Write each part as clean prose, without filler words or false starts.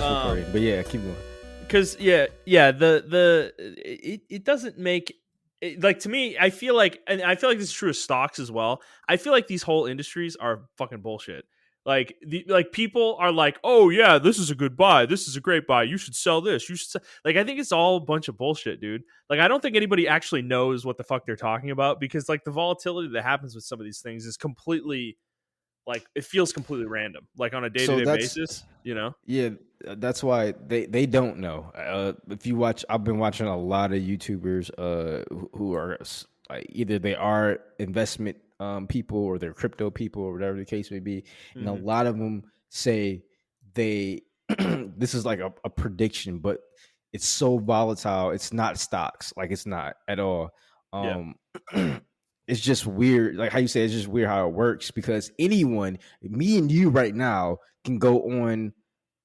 this recording. But yeah, keep going. Because it doesn't make like, to me. I feel like this is true of stocks as well. I feel like these whole industries are fucking bullshit. Like people are like, oh yeah, this is a good buy. This is a great buy. You should sell this. You should sell. Like, I think it's all a bunch of bullshit, dude. Like, I don't think anybody actually knows what the fuck they're talking about, because like the volatility that happens with some of these things is completely, like, it feels completely random, like on a day-to-day basis, Yeah, that's why they don't know. If you watch, I've been watching a lot of YouTubers who are like, either they are investment people or they're crypto people or whatever the case may be, and a lot of them say they this is like a prediction, but it's so volatile. It's not stocks, like it's not at all. It's just weird, like how you say, it's just weird how it works, because anyone, me and you right now, can go on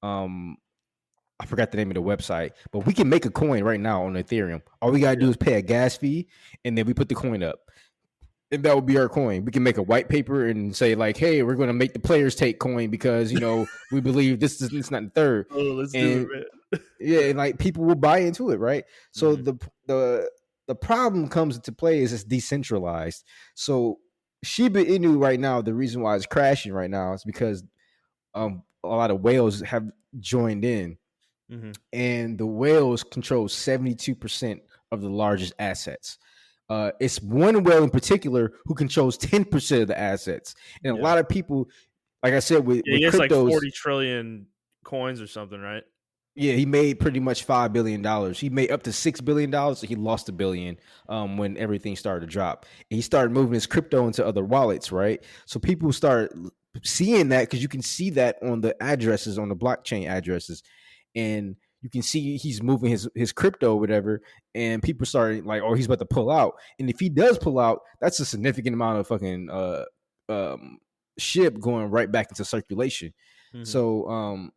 I forgot the name of the website, but we can make a coin right now on Ethereum. All we gotta do is pay a gas fee, and then we put the coin up, and that would be our coin. We can make a white paper and say like, hey, we're gonna make the players take coin because we believe this is not the third. Oh, let's do it, man. Yeah, and like people will buy into it, right? So the problem comes into play is it's decentralized. So Shiba Inu right now, the reason why it's crashing right now is because a lot of whales have joined in, and the whales control 72% of the largest assets. It's one whale in particular who controls 10% of the assets, and a lot of people, like I said, with he has cryptos, like 40 trillion coins or something, right? Yeah, he made pretty much $5 billion. He made up to $6 billion. So he lost $1 billion when everything started to drop. And he started moving his crypto into other wallets, right? So people start seeing that, because you can see that on the addresses, on the blockchain addresses, and you can see he's moving his crypto or whatever, and people started like, oh, he's about to pull out. And if he does pull out, that's a significant amount of fucking ship going right back into circulation. So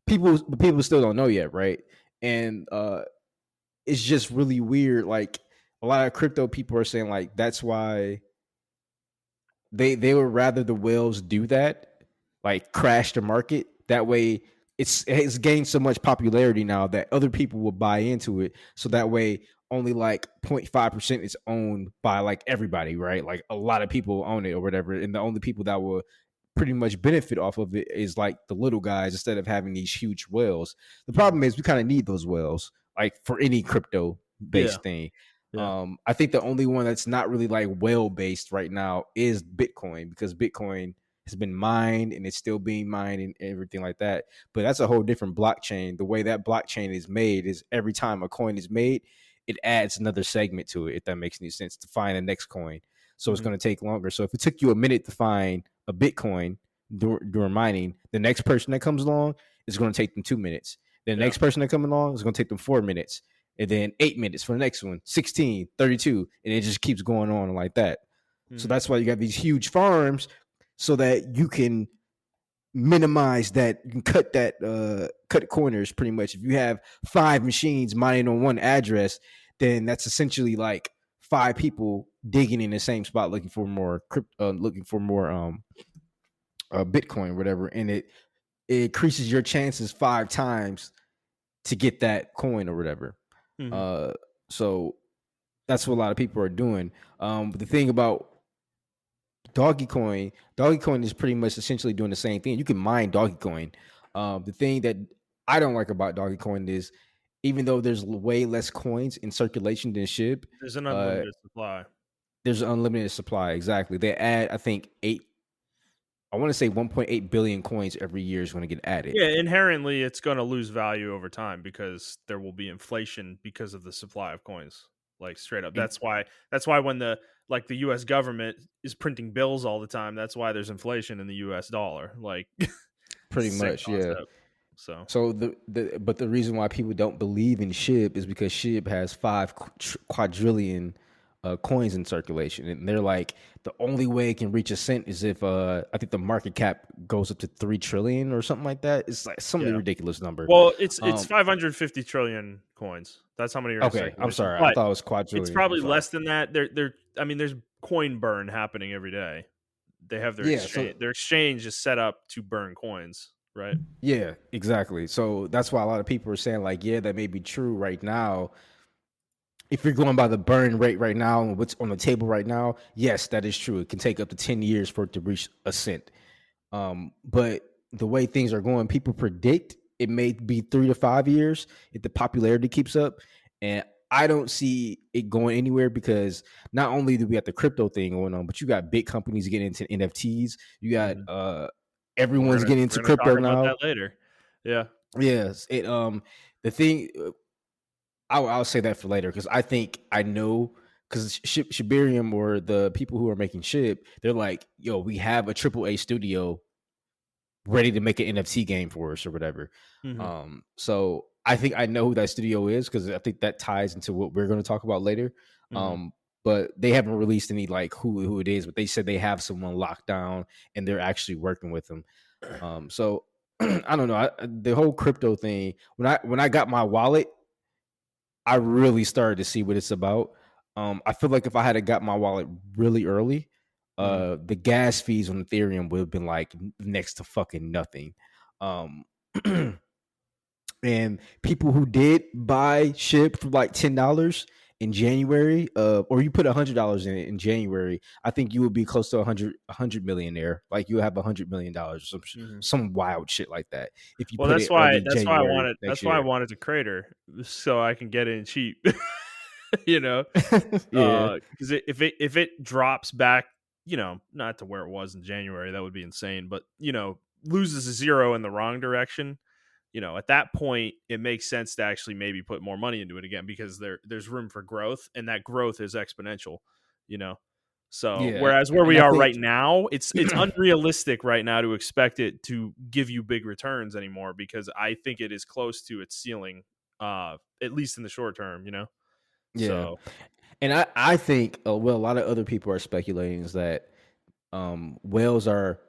people still don't know yet, right? And it's just really weird. Like, a lot of crypto people are saying like that's why they would rather the whales do that, like crash the market. That way it's gained so much popularity now that other people will buy into it. So that way only like 0.5% is owned by like everybody, right? Like a lot of people own it or whatever. And the only people that will pretty much benefit off of it is like the little guys, instead of having these huge whales. The problem is we kind of need those whales, like for any crypto based thing. I think the only one that's not really like whale based right now is Bitcoin, because Bitcoin has been mined and it's still being mined and everything like that. But that's a whole different blockchain. The way that blockchain is made is every time a coin is made, it adds another segment to it, if that makes any sense, to find the next coin. So it's going to take longer. So if it took you a minute to find a Bitcoin during mining, the next person that comes along is going to take them 2 minutes. The next person that comes along is going to take them 4 minutes. And then 8 minutes for the next one, 16, 32. And it just keeps going on like that. So that's why you got these huge farms, so that you can minimize that. You can cut corners pretty much. If you have 5 machines mining on one address, then that's essentially like 5 people digging in the same spot looking for more Bitcoin, whatever, and it increases your chances 5 times to get that coin or whatever. So that's what a lot of people are doing. But the thing about Dogecoin is pretty much essentially doing the same thing. You can mine Dogecoin. The thing that I don't like about Dogecoin is, even though there's way less coins in circulation than SHIB, there's an unlimited supply. There's an unlimited supply, exactly. They add, I think, 1.8 billion coins every year is going to get added. Yeah, inherently, it's going to lose value over time because there will be inflation because of the supply of coins. Like, straight up. That's why when the U.S. government is printing bills all the time, that's why there's inflation in the U.S. dollar. Like, pretty much, concept. yeah. So but the reason why people don't believe in SHIB is because SHIB has 5 quadrillion coins in circulation, and they're like, the only way it can reach a cent is if I think the market cap goes up to 3 trillion or something like that. It's like some ridiculous number. Well, it's 550 trillion coins. That's how many are okay. I'm sorry, I thought it was quadrillion. It's probably less than that. There's coin burn happening every day. They have their exchange. Their exchange is set up to burn coins, right? Yeah, exactly. So that's why a lot of people are saying like, yeah, that may be true right now. If you're going by the burn rate right now and what's on the table right now, yes, that is true. It can take up to 10 years for it to reach a cent. But the way things are going, people predict it may be 3 to 5 years if the popularity keeps up. And I don't see it going anywhere because not only do we have the crypto thing going on, but you got big companies getting into NFTs. You got Mm-hmm. Well, everyone's getting we're into gonna talk crypto about that now. later. Yeah. Yes, it the thing I'll say that for later because I think I know because Shibarium or the people who are making Shib, they're like, yo, we have a AAA studio ready to make an NFT game for us or whatever. Mm-hmm. So I think I know who that studio is because I think that ties into what we're going to talk about later. Mm-hmm. But they haven't released any like who it is, but they said they have someone locked down and they're actually working with them. So I don't know. The whole crypto thing when I got my wallet, I really started to see what it's about. I feel like if I had got my wallet really early, Mm-hmm. the gas fees on Ethereum would have been like next to fucking nothing. Um, and people who did buy ship for like $10 in January, or you put $100 in it in January, I think you would be close to a hundred millionaire. Like you have $100 million, or Mm-hmm. some wild shit like that. If you Well, put that's it why early January next that's why I year, wanted to crater so I can get in cheap. you know, yeah, because if it drops back, not to where it was in January, that would be insane. But loses a zero in the wrong direction. At that point, it makes sense to actually maybe put more money into it again because there's room for growth, and that growth is exponential. You know, so yeah, whereas where and we I are right think now, it's unrealistic right now to expect it to give you big returns anymore because I think it is close to its ceiling, at least in the short term. yeah, So. and I think well, a lot of other people are speculating is that whales are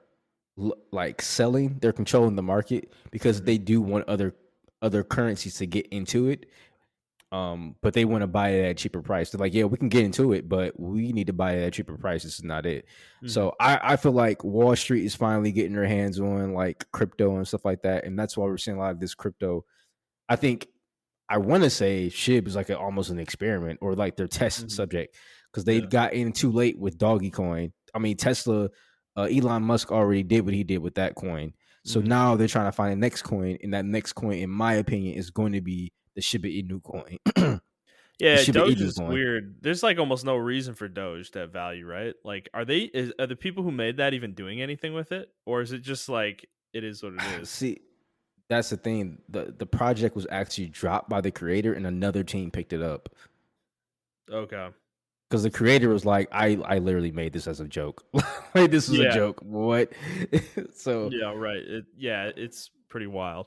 like selling, they're controlling the market because Mhm. they do want other currencies to get into it. But they want to buy it at a cheaper price. They're like, yeah, we can get into it, but we need to buy it at a cheaper price. This is not it. Mhm. So I feel like Wall Street is finally getting their hands on like crypto and stuff like that, and that's why we're seeing a lot of this crypto. I think I want to say SHIB is like almost an experiment or like their test Mhm. subject because they Yeah. got in too late with Doggy Coin. I mean, Tesla, Elon Musk already did what he did with that coin. So Mhm. now they're trying to find the next coin, and that next coin, in my opinion, is going to be the Shiba Inu coin. The Yeah, Shiba Doge Inu is coin. weird. There's like almost no reason for Doge to have value, right? Like, are the people who made that even doing anything with it, or is it just like it is what it is? See, that's the thing. The project was actually dropped by the creator, and another team picked it up. Okay. Because the creator was like, I literally made this as a joke. Like this was a Yeah. joke. What? So Yeah. Right. It's pretty wild.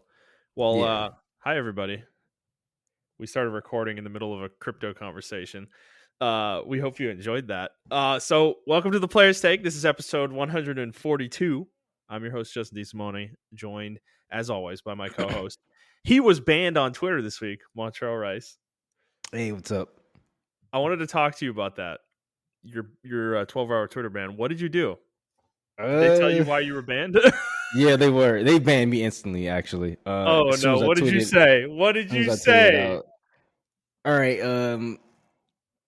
Well, yeah. hi everybody. We started recording in the middle of a crypto conversation. We hope you enjoyed that. So welcome to the Player's Take. This is episode 142. I'm your host, Justin DeSimone, joined as always by my co-host. He was banned on Twitter this week, Montrell Rice. Hey, what's up? I wanted to talk to you about that. Your 12-hour Twitter ban. What did you do? Did they tell Uh you why you were banned? yeah, they were. They banned me instantly, actually. Oh As soon no! as I What did you tweeted, say? What did you say? out. All right,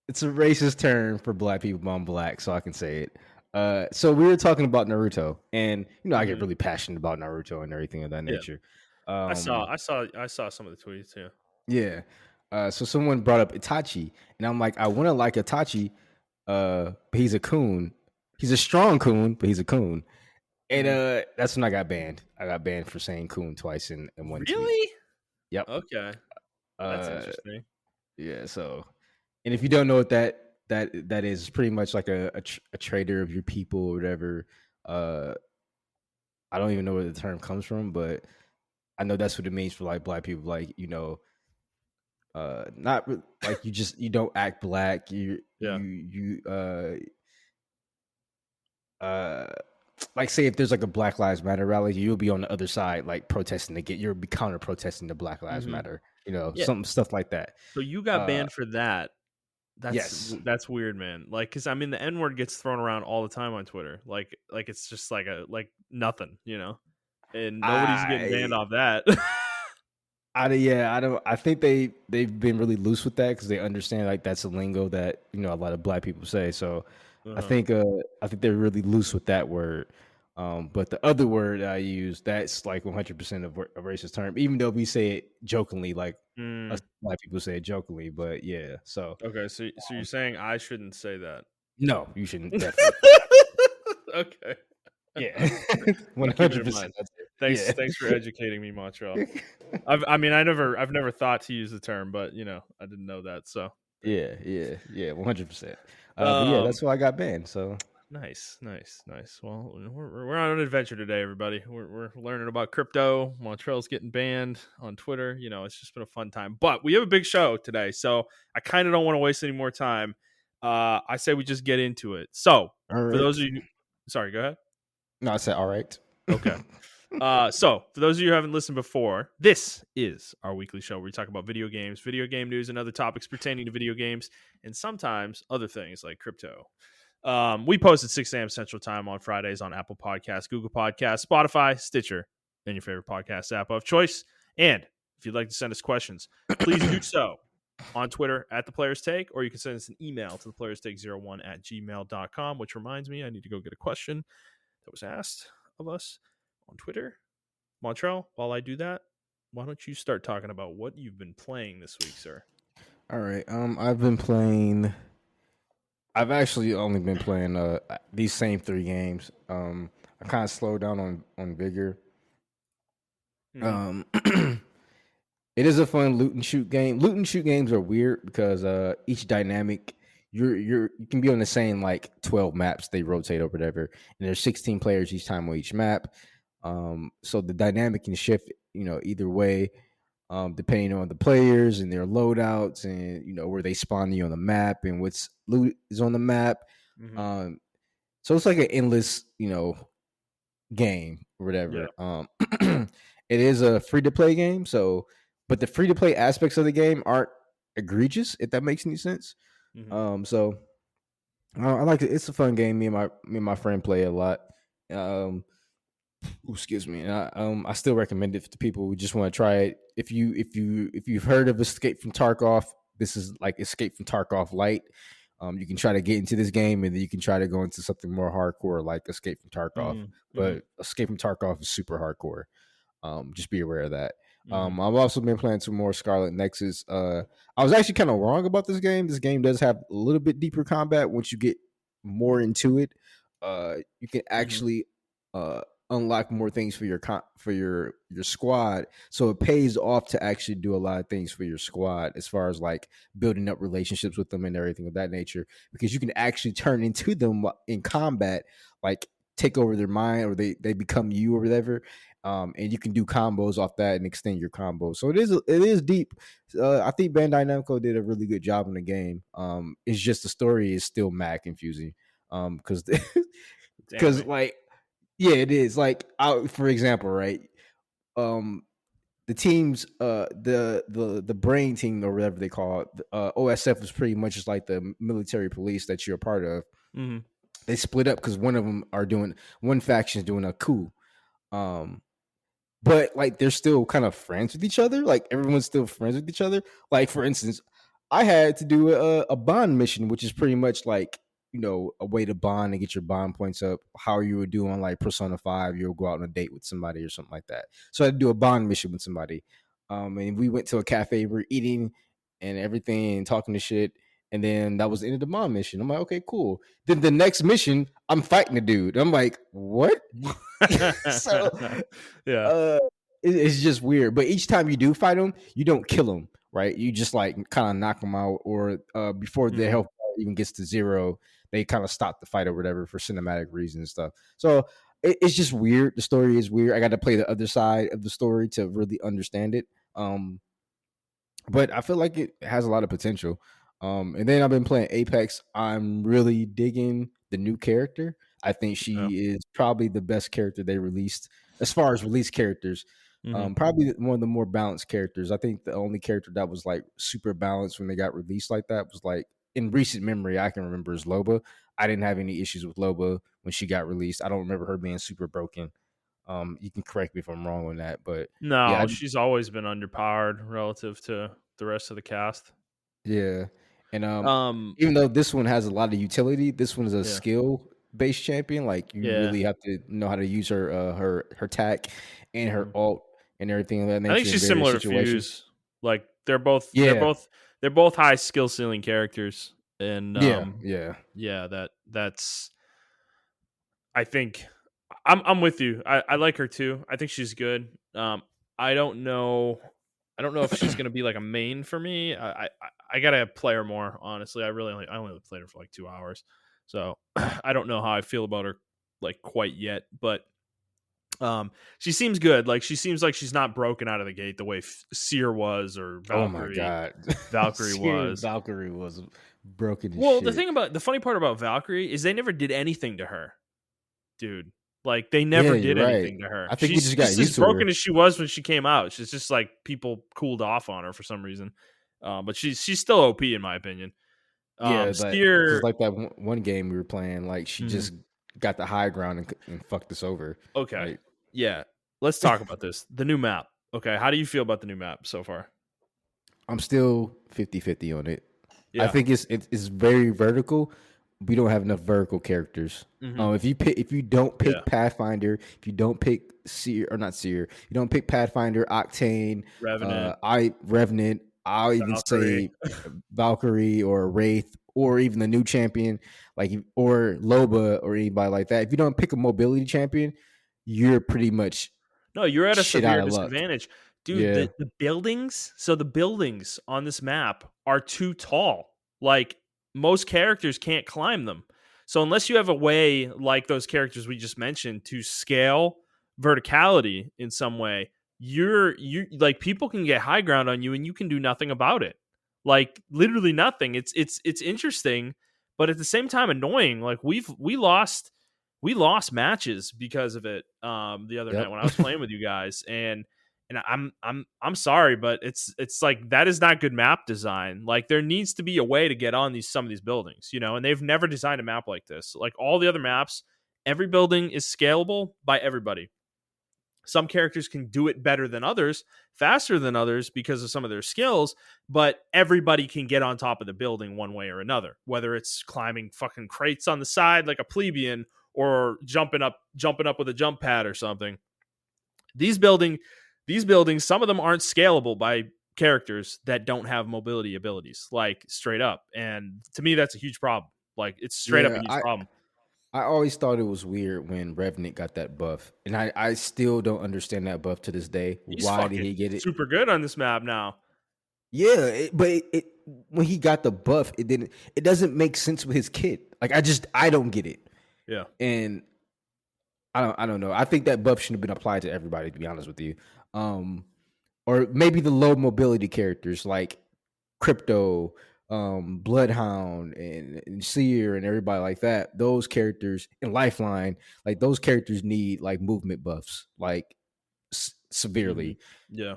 it's a racist term for black people, but I'm black, so I can say it. So we were talking about Naruto, and I get Hmm. really passionate about Naruto and everything of that Yeah, nature. I saw. Um, I saw some of the tweets too. yeah. So someone brought up Itachi, and I'm like, I want to like Itachi, but he's a coon. He's a strong coon, but he's a coon. And Hmm. that's when I got banned. I got banned for saying coon twice in one tweet. Really? Yep. Okay, that's Uh, interesting. yeah. So, and if you don't know what that is, it's pretty much like a traitor of your people or whatever. Uh, I don't even know where the term comes from, but I know that's what it means for like black people. Like not like you don't act black. Yeah. Uh like say if there's like a Black Lives Matter rally, you'll be on the other side like protesting you'll be counter protesting the Black Lives Hmm. Matter, Yeah. some stuff like that. So you got uh banned for that. yes. That's weird, man. Like, cause I mean, the N word gets thrown around all the time on Twitter. Like it's just like a like nothing. and nobody's getting banned I off that. yeah, I don't. I think they've been really loose with that because they understand like that's a lingo that a lot of black people say. So Uh-huh. I think they're really loose with that word. But the other word I use, that's like 100% of a racist term, even though we say it jokingly, like us Mm, black people say it jokingly. But yeah, so okay, so you're saying I shouldn't say that? no, you shouldn't definitely. Okay, Yeah, I'll one keep it hundred in mind. percent. That's Thanks for it. educating me, Montreal. Yeah. I've never thought to use the term, but I didn't know that. So thank Yeah, 100%. you. But yeah, that's why I got banned. So Nice. Well, we're on an adventure today, everybody. We're learning about crypto. Montrell's getting banned on Twitter. It's just been a fun time. But we have a big show today, so I kind of don't want to waste any more time. I say we just get into it. So all for those right. of you, sorry, go ahead. No, I said all right. Okay. So for those of you who haven't listened before, this is our weekly show where we talk about video games, video game news, and other topics pertaining to video games, and sometimes other things like crypto. We post at 6 a.m. Central Time on Fridays on Apple Podcasts, Google Podcasts, Spotify, Stitcher, and your favorite podcast app of choice. And if you'd like to send us questions, please do so on Twitter at The Players Take, or you can send us an email to theplayerstake01@gmail.com, which reminds me, I need to go get a question that was asked of us on Twitter. Montreal, while I do that, why don't you start talking about what you've been playing this week, sir? All right. I've been playing. I've actually only been playing these same three games. I kind of slowed down on Vigor. Mm-hmm. Um, it is a fun loot and shoot game. Loot and shoot games are weird because each dynamic you can be on the same like 12 maps, they rotate or whatever, and there's 16 players each time on each map. So the dynamic can shift, either way, depending on the players and their loadouts and where they spawn you on the map and what's loot is on the map. Mm-hmm. Um, so it's like an endless, game or Yeah. whatever. It is a free to play game, so but the free to play aspects of the game aren't egregious, if that makes any sense. Mm-hmm. So I like it. It's a fun game. Me and my friend play a lot. Um, excuse me. And I still recommend it to people who just want to try it. If you've heard of Escape from Tarkov, this is like Escape from Tarkov Light. You can try to get into this game, and then you can try to go into something more hardcore like Escape from Tarkov. Mm-hmm. But Escape from Tarkov is super hardcore. Just be aware of that. Mm-hmm. I've also been playing some more Scarlet Nexus. I was actually kind of wrong about this game. This game does have a little bit deeper combat once you get more into it. You can Mm-hmm. actually uh, unlock more things for your squad. So it pays off to actually do a lot of things for your squad as far as like building up relationships with them and everything of that nature. Because you can actually turn into them in combat, like take over their mind or they become you or whatever. And you can do combos off that and extend your combos. So it is deep. I think Bandai Namco did a really good job in the game. It's just the story is still mad confusing. Because Damn it. like yeah, it is like for example, right? Um, the teams, the brain team or whatever they call it, OSF was pretty much just like the military police that you're a part of. Mm-hmm. They split up because one faction is doing a coup. Um, but like they're still kind of friends with each other. Like everyone's still friends with each other. Like for instance, I had to do a bond mission, which is pretty much like a way to bond and get your bond points up. How you would do on like Persona 5, you'll go out on a date with somebody or something like that. So I had to do a bond mission with somebody. And we went to a cafe, we are eating and everything and talking to shit. And then that was the end of the bond mission. I'm like, okay, cool. Then the next mission, I'm fighting a dude. I'm like, what? So Yeah. uh it's just weird. But each time you do fight them, you don't kill them, right? You just like kind of knock them out, or before their Mm-hmm. health bar even gets to zero, they kind of stop the fight or whatever for cinematic reasons and stuff. So it's just weird. The story is weird. I got to play the other side of the story to really understand it. But I feel like it has a lot of potential. And then I've been playing Apex. I'm really digging the new character. I think Yeah. she is probably the best character they released as far as released characters. Mm-hmm. Probably one of the more balanced characters. I think the only character that was like super balanced when they got released like that was like in recent memory I can remember is Loba. I didn't have any issues with Loba when she got released. I don't remember her being super broken. You can correct me if I'm wrong on that, but yeah, No, she's always been underpowered relative to the rest of the cast. yeah, and Um, even though this one has a lot of utility, this one is a yeah, skill based champion. Like you yeah. really have to know how to use her tack and her Mhm. ult and everything of that I think nature in she's various similar to situations. Fuse. Like Yeah, they're both high skill ceiling characters, and yeah, yeah. yeah, that's I think I'm with you. I like her too. I think she's good. I don't know. I don't know if she's gonna be like a main for me. I gotta play her more. Honestly, I only played her for like 2 hours, so I don't know how I feel about her like quite yet. But she seems good. Like she seems like she's not broken out of the gate the way Seer was or Oh my Valkyrie god, Valkyrie Seer was. Valkyrie was broken as Well, shit. the funny part about Valkyrie is they never did anything to her, dude. Like they Yeah, never you're did right. anything to her. I think we She's just got just as used to broken her. as she was when she came out. She's just like people cooled off on her for some reason. But she's still OP in my opinion. Yeah, that just Steer. like that one game we were playing. Like she Mhm. just got the high ground and fucked us over. Okay, Like yeah. Let's talk about this. The new map. Okay, how do you feel about the new map so far? I'm still 50-50 on it. I Yeah. think it's very vertical. We don't have enough vertical characters. Hmm. If you don't Yeah. pick Pathfinder, if you don't pick Seer or not Seer, you don't pick Pathfinder, Octane, Revenant, I Revenant, I'll even Valkyrie. say Valkyrie or Wraith or even the new champion or Loba or anybody like that. If you don't pick a mobility champion, you're pretty much No, you're at a shit out severe of luck. disadvantage. Dude, Yeah. the buildings, so the buildings on this map are too tall. Like most characters can't climb them. So unless you have a way like those characters we just mentioned to scale verticality in some way, you like people can get high ground on you and you can do nothing about it. Like literally nothing. It's interesting, but at the same time annoying. Like we lost matches because of it the other night Yep. when I was playing with you guys, and I'm sorry, but it's like that is not good map design. Like there needs to be a way to get on these some of these buildings, you know, and they've never designed a map like this. Like all the other maps, every building is scalable by everybody. Some characters can do it better than others, faster than others because of some of their skills, but everybody can get on top of the building one way or another, whether it's climbing fucking crates on the side like a plebeian or jumping up with a jump pad or something. These building these buildings, some of them aren't scalable by characters that don't have mobility abilities, like straight up. And to me that's a huge problem. Like it's straight up a Yeah, huge I problem. I always thought it was weird when Revenant got that buff, and I still don't understand that buff to this day. He's Why did fucking he get it? super good on this map now. Yeah, but when he got the buff, it doesn't make sense with his kit. Like I don't get it, Yeah. and I don't know. I think that buff shouldn't have been applied to everybody. To be honest with you, um, or maybe the low mobility characters like Crypto, Bloodhound, and Seer, and everybody like that. Those characters and Lifeline, like those characters need like movement buffs, like Mhm. severely. Yeah.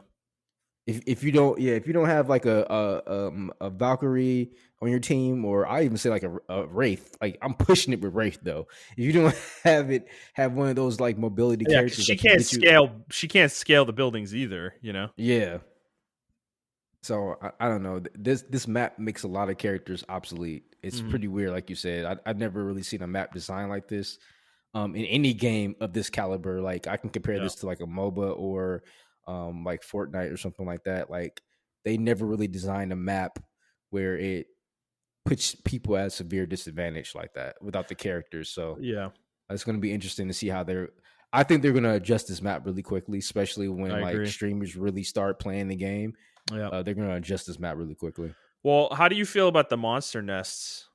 If you don't, yeah, if you don't have like a Valkyrie on your team, or I even say like a Wraith, like I'm pushing it with Wraith though. If you don't have one of those like mobility Yeah, because characters that can get you, she can't scale the buildings either, you know? yeah. So I don't know. This map makes a lot of characters obsolete. It's Mhm. pretty weird, like you said. I've never really seen a map design like this in any game of this caliber. Like I can compare Yeah. this to like a MOBA or like Fortnite or something like that. Like they never really designed a map where it puts people at a severe disadvantage like that without the characters. So Yeah, it's going to be interesting to see how they're. I think they're going to adjust this map really quickly, especially when I like agree. streamers really start playing the game. Yeah. They're going to adjust this map really quickly. Well, how do you feel about the monster nests?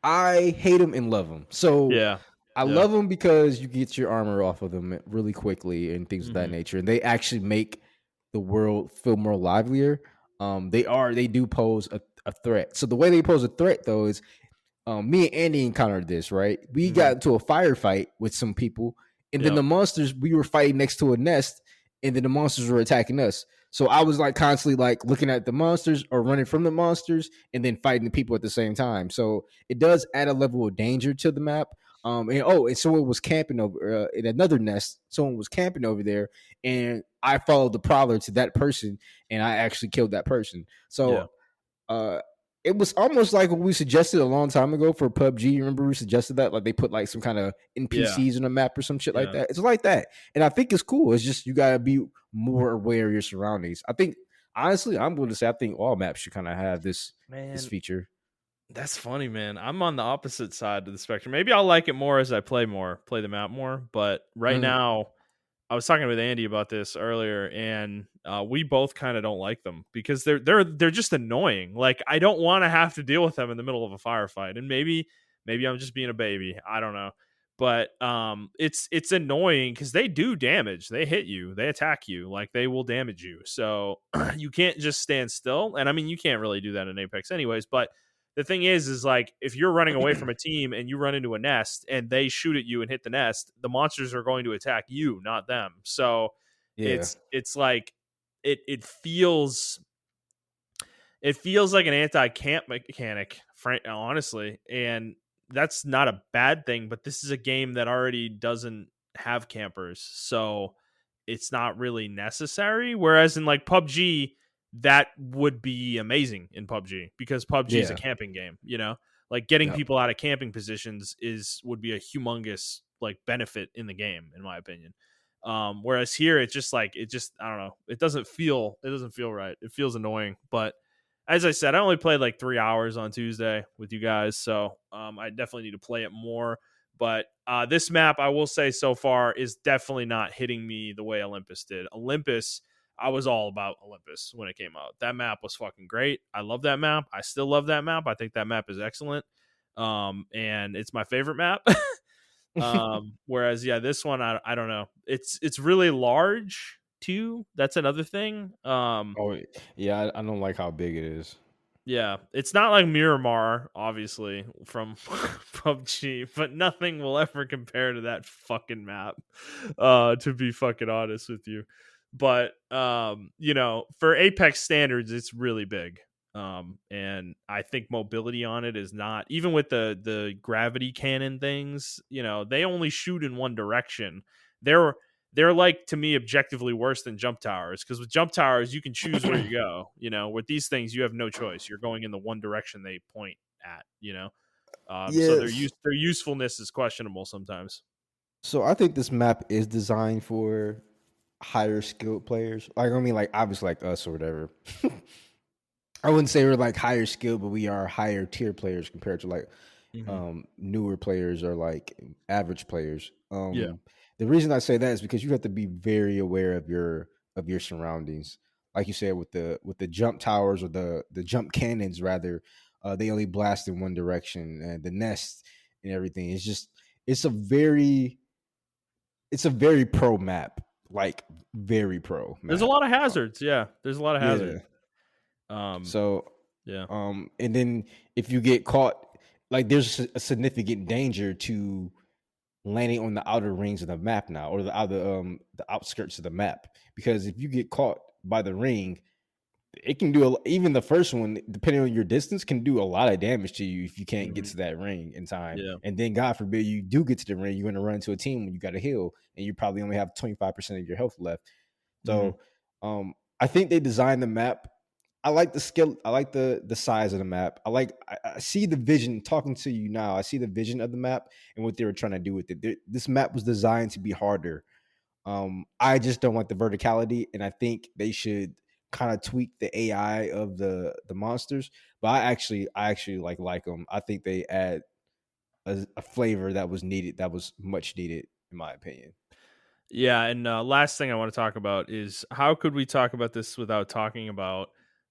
I hate them and love them. So Yeah. I Yeah. love them because you get your armor off of them really quickly and things of that Mhm. nature, and they actually make the world feel more livelier. They do pose a threat. So the way they pose a threat though is me and Andy encountered this, right? We got Mhm. into a firefight with some people, and then Yep. the monsters, we were fighting next to a nest, and then the monsters were attacking us. So I was like constantly like looking at the monsters or running from the monsters and then fighting the people at the same time. So it does add a level of danger to the map. And someone was camping over in another nest. Someone was camping over there, and I followed the prowler to that person, and I actually killed that person. Yeah. So uh, it was almost like what we suggested a long time ago for PUBG. Remember we suggested that, like they put like some kind of Yeah. NPCs on the map or some shit like Yeah. that. It's like that, and I think it's cool. It's just you gotta be more aware of your surroundings. I think honestly, I'm going to say I think all maps should kind of have this Man, feature. that's funny, man. I'm on the opposite side of the spectrum. Maybe I'll like it more as I play the map more. But right Mm, now, I was talking with Andy about this earlier, and we both kind of don't like them because they're just annoying. Like I don't want to have to deal with them in the middle of a firefight, and maybe I'm just being a baby. I don't know, but it's annoying because they do damage. They hit you, they attack you, like they will damage you. So you can't just stand still, and I mean you can't really do that in Apex, anyways. But the thing is like if you're running away from a team and you run into a nest and they shoot at you and hit the nest, the monsters are going to attack you, not them. So yeah, it's like it feels like an anti-camp mechanic, honestly, and that's not a bad thing. But this is a game that already doesn't have campers, so it's not really necessary. Whereas in like PUBG, that would be amazing in PUBG because PUBG is a yeah, camping game. Like getting yep. people out of camping positions would be a humongous like benefit in the game, in my opinion. Whereas here, it just I don't know. It doesn't feel right. It feels annoying, but as I said, I only played like 3 hours on Tuesday with you guys, so I definitely need to play it more. But this map, I will say so far, is definitely not hitting me the way Olympus did. Olympus, I was all about Olympus when it came out. That map was fucking great. I love that map. I still love that map. I think that map is excellent. And it's my favorite map. Whereas yeah, this one I don't know. It's really large too. That's another thing. Oh yeah, I don't like how big it is. Yeah, it's not like Miramar, obviously, from PUBG, but nothing will ever compare to that fucking map. To be fucking honest with you. But for Apex standards, it's really big. And I think mobility on it is not, even with the gravity cannon things, they only shoot in one direction. They're they're like, to me, objectively worse than jump towers, because with jump towers you can choose where you go. With these things you have no choice. You're going in the one direction they point at. So Yes. their usefulness is questionable sometimes. So I think this map is designed for higher skilled players. Like I mean, like obviously like us or whatever. I wouldn't say we're like higher skilled, but we are higher tier players compared to like Hmm. newer players or like average players. Yeah. The reason I say that is because you have to be very aware of your surroundings. Like you said, with the jump towers or the jump cannons rather, they only blast in one direction, and the nest and everything. It's a very it's a very pro map, like very pro There's a map. lot of Uh, hazards. Yeah, there's a lot of hazards. yeah. um So yeah. and then if you get caught, like there's a significant danger to landing on the outer rings of the map now, or the outskirts of the map, because if you get caught by the ring, it can do even the first one, depending on your distance, can do a lot of damage to you if you can't get Hmm. to that ring in time. Yeah. And then God forbid you do get to the ring, you're going to run into a team when you got to heal, and you probably only have 25% of your health left. Hmm. So I think they designed the map. I like the skill. I like the size of the map. I see the vision. Talking to you now, I see the vision of the map and what they were trying to do with it. This map was designed to be harder. I just don't want the verticality, and I think they should kind of tweak the AI of the monsters. But I actually like them. I think they add a flavor that was needed. That was much needed, in my opinion. Yeah, and last thing I want to talk about is, how could we talk about this without talking about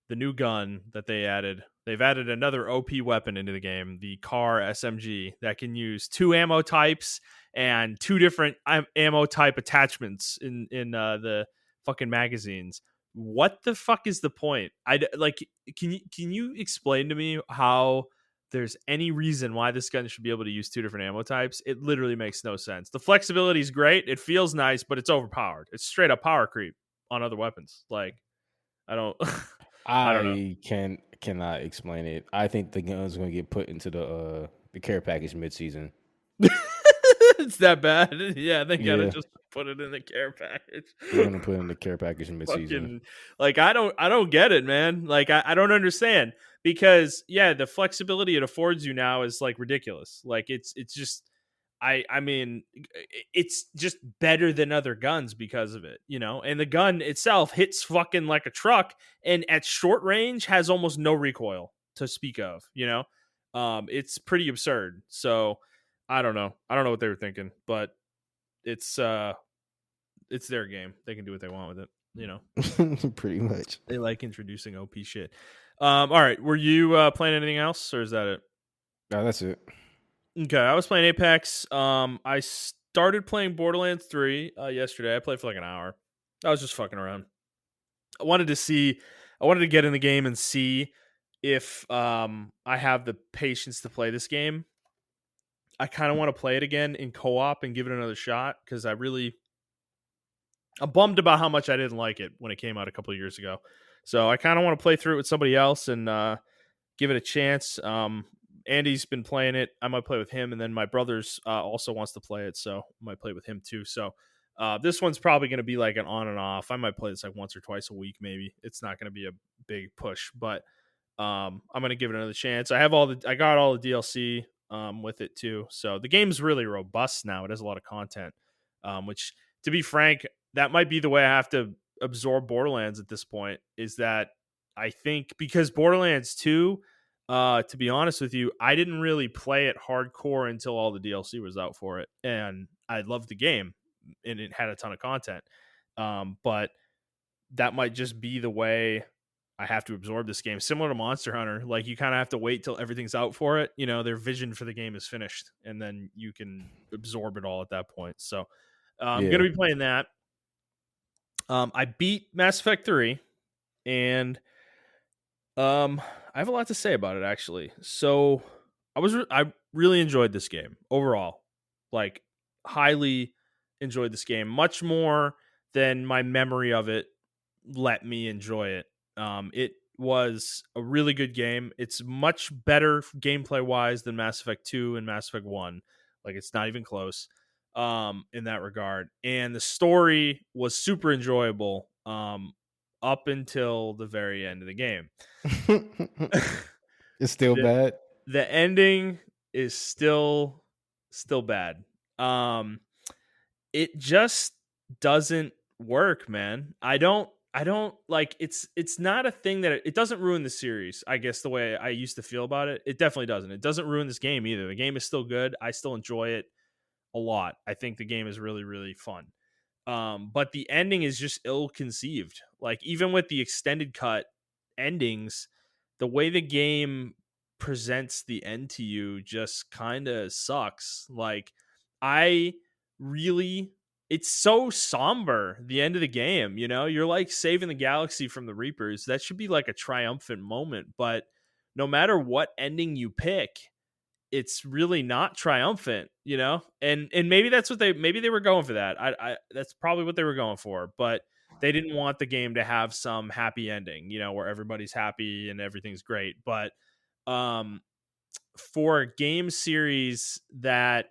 the new gun that they added? They've added another OP weapon into the game, the Car SMG, that can use two ammo types and two different ammo type attachments in the fucking magazines. What the fuck is the point? Like, can you explain to me how there's any reason why this gun should be able to use two different ammo types? It literally makes no sense. The flexibility is great. It feels nice, but it's overpowered. It's straight up power creep on other weapons. Like, I don't, I don't know. Cannot explain it. I think the gun's going to get put into the care package mid season. It's that bad. Yeah, they gotta Yeah, just put it in the care package. they're gonna put it in the care package in midseason. Fucking like I don't get it, man. Like I don't understand because yeah, the flexibility it affords you now is like ridiculous. Like it's just I mean it's just better than other guns because of it, you know. And the gun itself hits fucking like a truck and at short range has almost no recoil to speak of, you know. It's pretty absurd. So I don't know. I don't know what they were thinking, but it's it's their game. They can do what they want with it, you know. Pretty much. They like introducing OP shit. All right. Were you playing anything else, or is that it? No, that's it. Okay, I was playing Apex. I started playing Borderlands 3 yesterday. I played for like an hour. I was just fucking around. I wanted to see. I wanted to get in the game and see if I have the patience to play this game. I kind of want to play it again in co-op and give it another shot because I'm bummed about how much I didn't like it when it came out a couple of years ago. So I kind of want to play through it with somebody else and give it a chance. Andy's been playing it. I might play with him, and then my brother's also wants to play it, so I might play with him too. So this one's probably going to be like an on and off. I might play this like once or twice a week, maybe. It's not going to be a big push, but I'm going to give it another chance. I got all the DLC with it too, so the game's really robust now. It has a lot of content, which, to be frank, that might be the way I have to absorb Borderlands at this point. Is that I think because Borderlands 2, to be honest with you, I didn't really play it hardcore until all the DLC was out for it, and I loved the game, and it had a ton of content. But that might just be the way I have to absorb this game. Similar to Monster Hunter, like you kind of have to wait till everything's out for it. You know, their vision for the game is finished, and then you can absorb it all at that point. So I'm Yeah. gonna be playing that. I beat Mass Effect 3, and I have a lot to say about it actually. So I really enjoyed this game overall. Like highly enjoyed this game much more than my memory of it let me enjoy it. It was a really good game. It's much better gameplay wise than Mass Effect 2 and Mass Effect 1. Like it's not even close in that regard. And the story was super enjoyable up until the very end of the game. It's still the bad. the ending is still bad. It just doesn't work, man. I don't like it's not a thing that it doesn't ruin the series, I guess the way I used to feel about it. It definitely doesn't. It doesn't ruin this game either. The game is still good. I still enjoy it a lot. I think the game is really, really fun. But the ending is just ill conceived. Like even with the extended cut endings, the way the game presents the end to you just kind of sucks. Like I really it's so somber the end of the game, you know? You're like saving the galaxy from the Reapers. That should be like a triumphant moment, but no matter what ending you pick, it's really not triumphant, you know? And maybe that's what maybe they were going for that. I that's probably what they were going for, but they didn't want the game to have some happy ending, you know, where everybody's happy and everything's great. But um for a game series that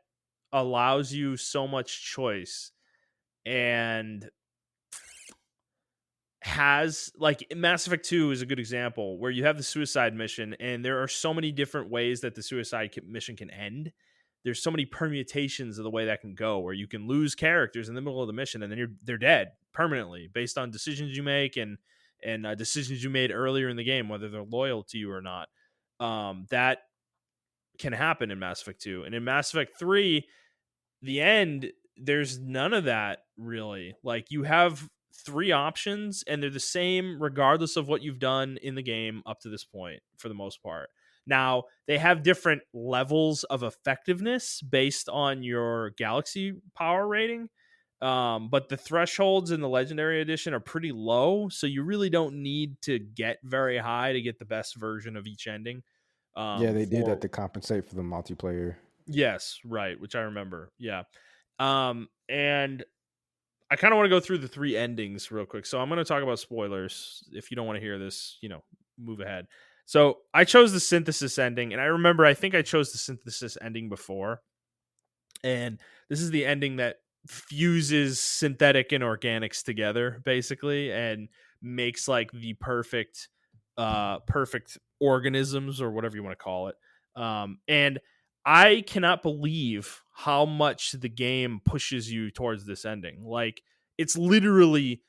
allows you so much choice and has like Mass Effect 2 is a good example where you have the suicide mission and there are so many different ways that the mission can end. There's so many permutations of the way that can go where you can lose characters in the middle of the mission and then they're dead permanently based on decisions you make and decisions you made earlier in the game, whether they're loyal to you or not. That can happen in Mass Effect 2. And in Mass Effect 3, the end, there's none of that really. Like you have three options and they're the same regardless of what you've done in the game up to this point for the most part. Now, they have different levels of effectiveness based on your galaxy power rating. But the thresholds in the legendary edition are pretty low, so you really don't need to get very high to get the best version of each ending. Yeah, they did that For to compensate for the multiplayer. Yes, right, which I remember. Yeah. And I kind of want to go through the three endings real quick. So I'm going to talk about spoilers. If you don't want to hear this, you know, move ahead. So I chose the synthesis ending, and I remember I think I chose the synthesis ending before. And this is the ending that fuses synthetic and organics together basically and makes like the perfect organisms or whatever you want to call it. And I cannot believe how much the game pushes you towards this ending. Like, it's literally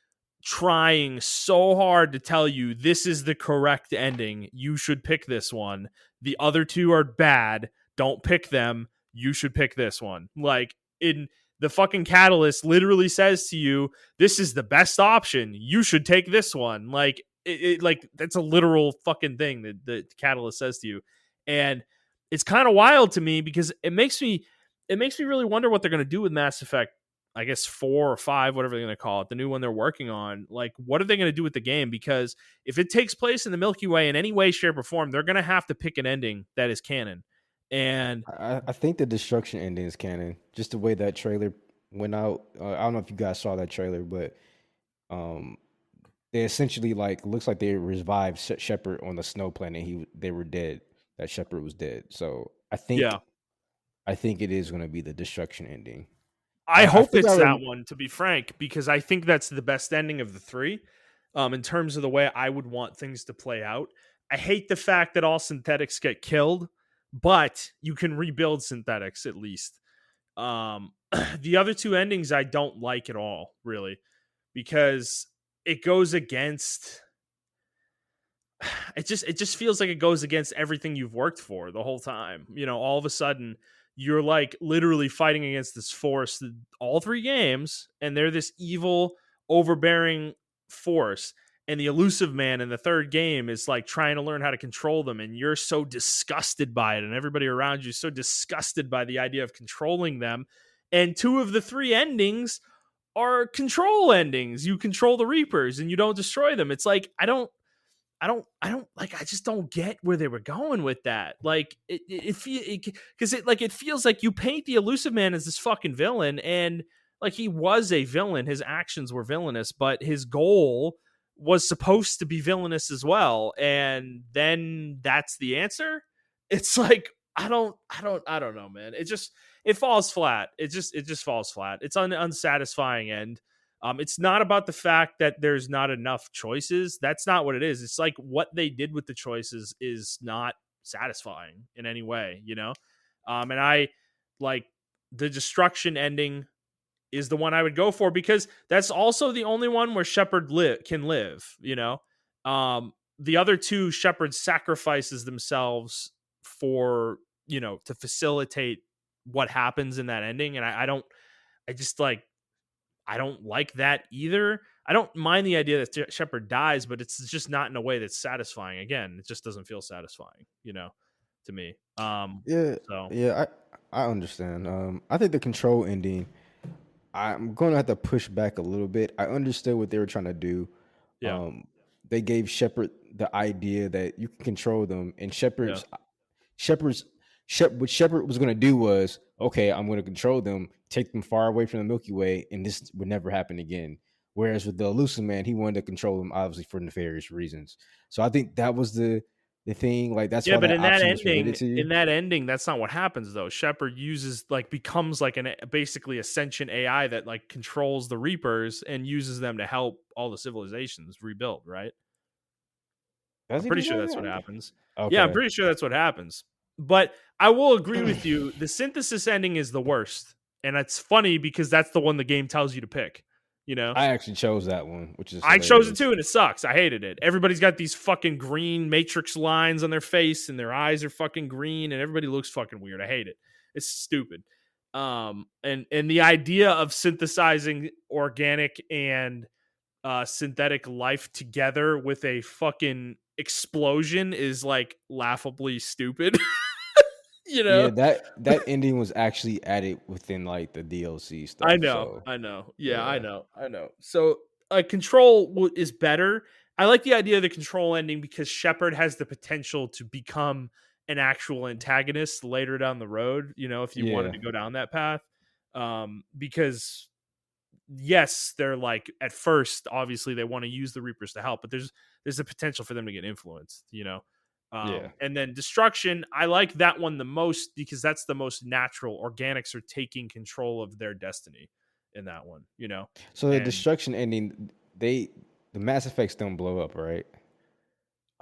trying so hard to tell you this is the correct ending, you should pick this one, the other two are bad, don't pick them, you should pick this one. Like, in the fucking catalyst literally says to you, this is the best option, you should take this one. Like, like that's a literal fucking thing that the catalyst says to you. And it's kind of wild to me because it makes me really wonder what they're going to do with Mass Effect, I guess 4 or 5, whatever they're going to call it, the new one they're working on. Like, what are they going to do with the game? Because if it takes place in the Milky Way in any way, shape, or form, they're going to have to pick an ending that is canon. And I think the destruction ending is canon. Just the way that trailer went out. I don't know if you guys saw that trailer, but um, they essentially like looks like they revived Shepard on the snow planet. They were dead. That Shepard was dead. So yeah, I think it is going to be the destruction ending. I I hope think I it's that rem- one, to be frank, because I think that's the best ending of the three. In terms of the way I would want things to play out. I hate the fact that all synthetics get killed, but you can rebuild synthetics at least. Um, the other two endings I don't like at all, really, because it goes against it just feels like it goes against everything you've worked for the whole time. All of a sudden you're like literally fighting against this force, all three games, and they're this evil, overbearing force. And the elusive man in the third game is like trying to learn how to control them, and you're so disgusted by it, and everybody around you is so disgusted by the idea of controlling them. And two of the three endings are control endings. You control the Reapers and you don't destroy them. It's like I don't like. I just don't get where they were going with that. Like because it feels like you paint the elusive man as this fucking villain, and like he was a villain. His actions were villainous, but his goal was supposed to be villainous as well. And then that's the answer. It's like I don't know, man. It falls flat. It just falls flat. It's an unsatisfying end. It's not about the fact that there's not enough choices. That's not what it is. It's like what they did with the choices is not satisfying in any way. And I like the destruction ending is the one I would go for because that's also the only one where Shepard can live. The other two, Shepard sacrifices themselves for, to facilitate what happens in that ending. And I just like, I don't like that either. I don't mind the idea that Shepard dies, but it's just not in a way that's satisfying. Again, it just doesn't feel satisfying, to me. yeah, So yeah, I understand. I think the control ending. I'm going to have to push back a little bit. I understood what they were trying to do. yeah, Um, they gave Shepard the idea that you can control them, and yeah. Shepard's what Shepard was going to do was, okay, I'm going to control them, take them far away from the Milky Way, and this would never happen again. Whereas with the elusive man, he wanted to control them, obviously for nefarious reasons. So I think that was the thing. Like that's Yeah, why but that option was permitted to you. in that ending, that's not what happens though. Shepard becomes like basically a sentient AI that like controls the Reapers and uses them to help all the civilizations rebuild, right? Does I'm he pretty do sure that? that's what happens. Yeah, I'm Okay. pretty sure that's what happens. But I will agree with you. The synthesis ending is the worst. And it's funny because that's the one the game tells you to pick, you know? I actually chose that one, which is I chose it hilarious. too, and it sucks. I hated it. Everybody's got these fucking green matrix lines on their face, and their eyes are fucking green, and everybody looks fucking weird. I hate it. It's stupid. And the idea of synthesizing organic and synthetic life together with a fucking explosion is like laughably stupid. you know? Yeah, that ending was actually added within like the DLC I stuff. know, So I know. Yeah, I yeah, know, I know. So, control is better. I like the idea of the control ending because Shepard has the potential to become an actual antagonist later down the road. If you wanted yeah, to go down that path, because yes, they're like at first, obviously they want to use the Reapers to help, but there's a potential for them to get influenced. Yeah. And then Destruction, I like that one the most because that's the most natural. Organics are taking control of their destiny in that one, So the And destruction ending, the Mass Effects don't blow up, right?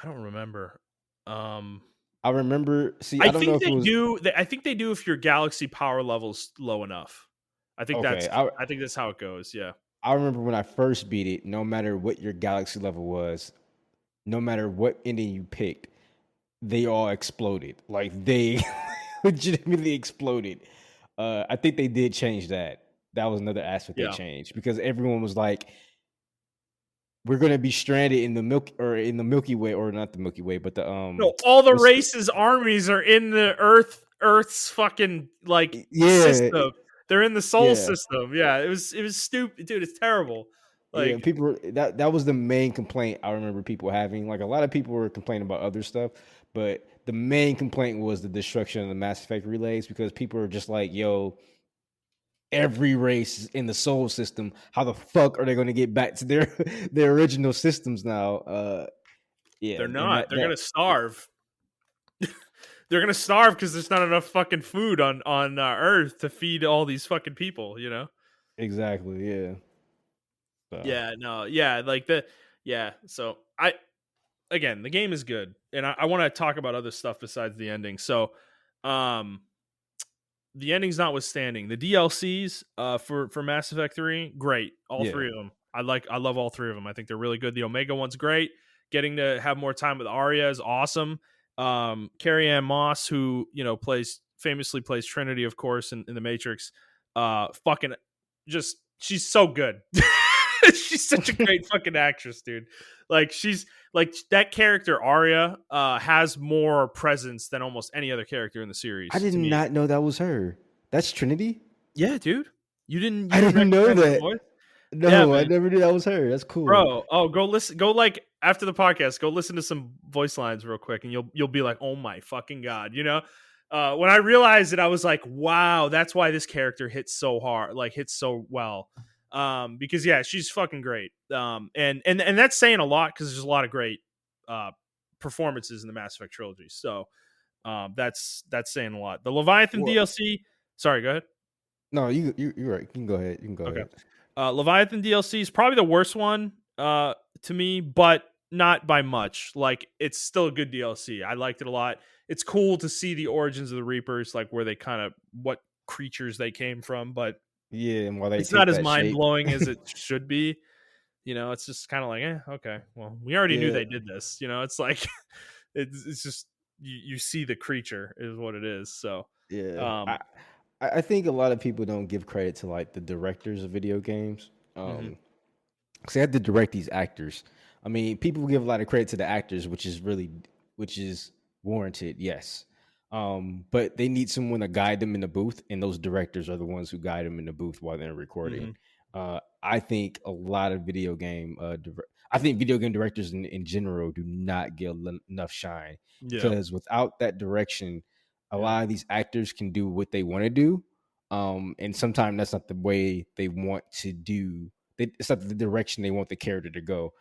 I don't remember. Um, I remember. See, I I don't know think if it they was do. I think they do if your galaxy power level's low enough. I think okay. that's how it goes. Yeah. I remember when I first beat it. No matter what your galaxy level was, no matter what ending you picked, they all exploded. Like they legitimately exploded. I think they did change that. That was another aspect they Yeah. changed because everyone was like, "We're gonna be stranded in the Milky Way, or not the Milky Way, but the No, all the what's races' armies are in the Earth's fucking like yeah, system. They're in the Sol yeah, system. Yeah, it was stupid, dude. It's terrible. yeah. Like, That was the main complaint I remember people having. Like a lot of people were complaining about other stuff, but the main complaint was the destruction of the Mass Effect relays because people are just like, "Yo, every race in the Soul system. How the fuck are they going to get back to their their original systems now?" Yeah, they're and not. that They're that gonna starve. They're gonna starve because there's not enough fucking food on Earth to feed all these fucking people. exactly, yeah. So Yeah. No. Yeah. Like the. Yeah. So again, the game is good, and I want to talk about other stuff besides the ending. So, um, the endings notwithstanding, the DLCs for Mass Effect 3, great. All yeah, three of them. I love all three of them. I think they're really good. The Omega one's great. Getting to have more time with Arya is awesome. Carrie Ann Moss, who, famously plays Trinity, of course, in the Matrix, fucking just she's so good. She's such a great fucking actress, dude. Like she's like that character Arya has more presence than almost any other character in the I series did to me. not know that was her. That's Trinity. Yeah, dude. You I didn't didn't know recognize her that. voice? Yeah, No, I man. never knew that was her. That's cool. Bro, oh, go listen. Go like after the podcast. Go listen to some voice lines real quick, and you'll be like, oh my fucking god, When I realized it, I was like, wow, that's why this character hits so hard, like hits so well. Because yeah, she's fucking great. And that's saying a lot because there's a lot of great uh performances in the Mass Effect trilogy. So that's saying a lot. The Leviathan Well, DLC. Sorry, go ahead. no, you're right. You can go ahead. You can go Okay. ahead. Leviathan DLC is probably the worst one to me, but not by much. Like it's still a good DLC. I liked it a lot. It's cool to see the origins of the Reapers, like where they kind of what creatures they came from, but Yeah, and while they it's not take as that mind shape, blowing as it should be. It's just kind of like, okay, well, we already knew yeah, they did this. It's like it's just you see the creature is what it is. So, yeah. um, I think a lot of people don't give credit to like the directors of video games. mhm, 'Cause they had to direct these actors. I mean, people give a lot of credit to the actors, which is warranted, yes. But they need someone to guide them in the booth, and those directors are the ones who guide them in the booth while they're recording. mhm, I think a lot of I think video game directors in general do not get enough shine yeah, because without that direction, a yeah, lot of these actors can do what they want to do. And sometimes that's not the way they want to do it's not the direction they want the character to go.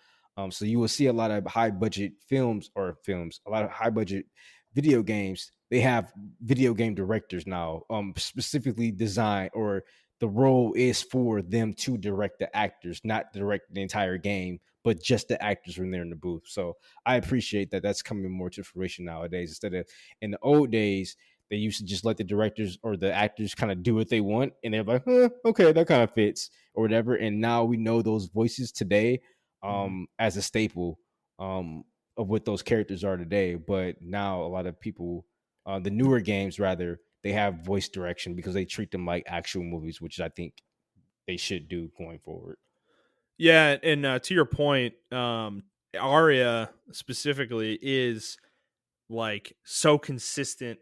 So you will see a lot of high budget a lot of high budget video games. They have video game directors now, specifically designed, or the role is for them to direct the actors, not direct the entire game, but just the actors when they're in the booth. So I appreciate that that's coming more to fruition nowadays. Instead of in the old days, they used to just let the directors or the actors kind of do what they want, and they're like, okay, that kind of fits or whatever. And now we know those voices today mhm. as a staple of what those characters are today. But now a lot of people, the newer games rather, they have voice direction because they treat them like actual movies, which I think they should do going forward. Yeah, and to your point, Arya specifically is like so consistent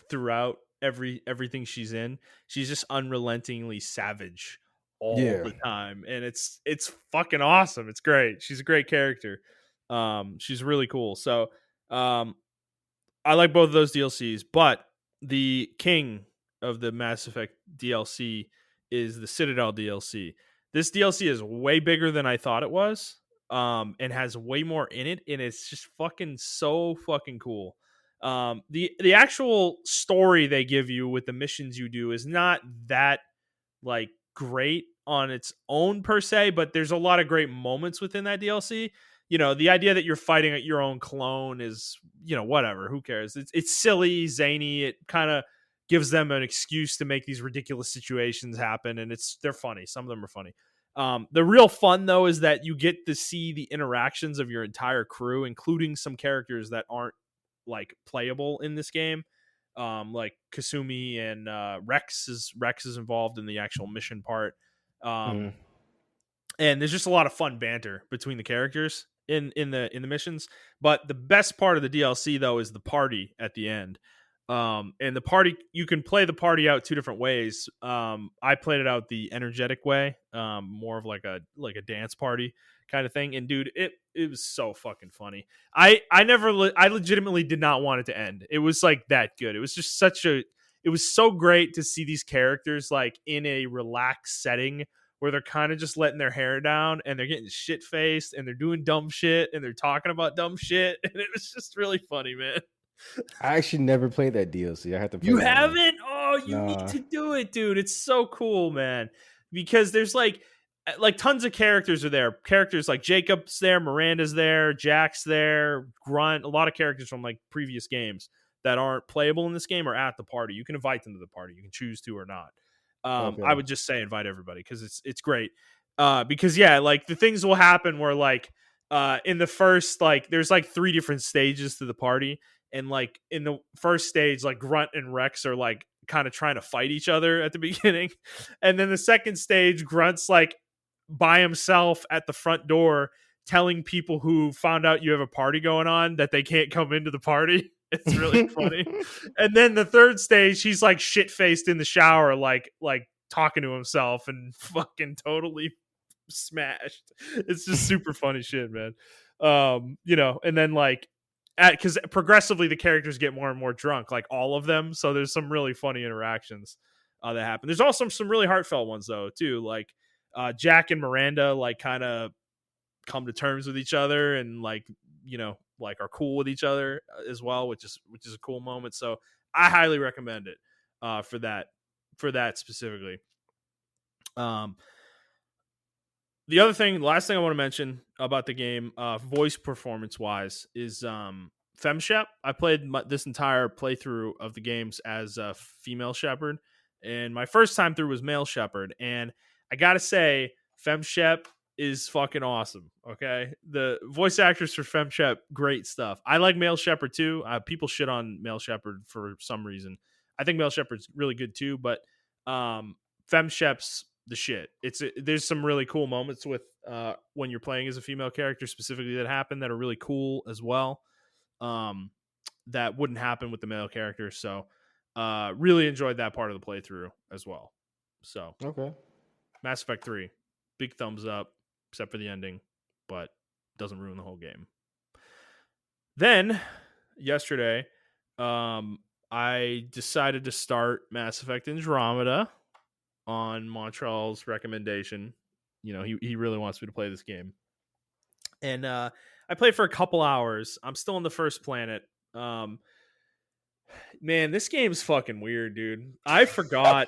throughout everything she's in. She's just unrelentingly savage all Yeah, the time, and it's fucking awesome. It's great. She's a great character. She's really cool. So, um, I like both of those DLCs, but the king of the Mass Effect DLC is the Citadel DLC. This DLC is way bigger than I thought it was. and has way more in it, and it's just fucking so fucking cool. The actual story they give you with the missions you do is not that like great on its own per se, but there's a lot of great moments within that DLC. The idea that you're fighting at your own clone is, whatever, who cares? It's silly, zany. It kind of gives them an excuse to make these ridiculous situations happen, and they're funny. Some of them are funny. The real fun though is that you get to see the interactions of your entire crew, including some characters that aren't like playable in this game. Like Kasumi and Rex is involved in the actual mission part. Mhm. And there's just a lot of fun banter between the characters in the missions. But the best part of the DLC though is the party at the end. And the party, you can play the party out two different ways. I played it out the energetic way, more of like a dance party kind of thing. And dude, it was so fucking funny. I legitimately did not want it to end. It was like that good. It was just it was so great to see these characters like in a relaxed setting where they're kind of just letting their hair down and they're getting shit faced and they're doing dumb shit and they're talking about dumb shit. And it was just really funny, man. I actually never played that DLC. I have to play You that one. haven't? Oh, you need Nah. to do it, dude. It's so cool, man. Because there's like tons of characters are there. Characters like Jacob's there, Miranda's there, Jack's there, Grunt, a lot of characters from like previous games that aren't playable in this game are at the party. You can invite them to the party. You can choose to or not. I Okay. would just say invite everybody because it's great. Because yeah, like the things will happen where like in the first like there's like three different stages to the party, and like in the first stage, like Grunt and Rex are like kind of trying to fight each other at the beginning, and then the second stage, Grunt's like by himself at the front door telling people who found out you have a party going on that they can't come into the party. It's really funny. And then the third stage, he's like shit faced in the shower, like talking to himself and fucking totally smashed. It's just super funny shit, man. And then like because progressively the characters get more and more drunk, like all of them. So there's some really funny interactions that happen. There's also some really heartfelt ones though too, like Jack and Miranda like kind of come to terms with each other and like are cool with each other as well, which is a cool moment. So I highly recommend it for that specifically. Um, the last thing I want to mention about the game, voice performance wise, is FemShep. I played this entire playthrough of the games as a female shepherd, and my first time through was male shepherd. And I gotta say, FemShep is fucking awesome. Okay, the voice actors for FemShep, great stuff. I like male shepherd too. People shit on male shepherd for some reason. I think male shepherd's really good too, but FemShep's the shit. There's some really cool moments with when you're playing as a female character specifically that happen that are really cool as well. That wouldn't happen with the male character. So really enjoyed that part of the playthrough as well. So Okay. Mass Effect 3, big thumbs up, except for the ending, but doesn't ruin the whole game. Then yesterday, I decided to start Mass Effect Andromeda on Montrell's recommendation. He really wants me to play this game. And I played for a couple hours. I'm still on the first planet. Man, this game's fucking weird, dude. I forgot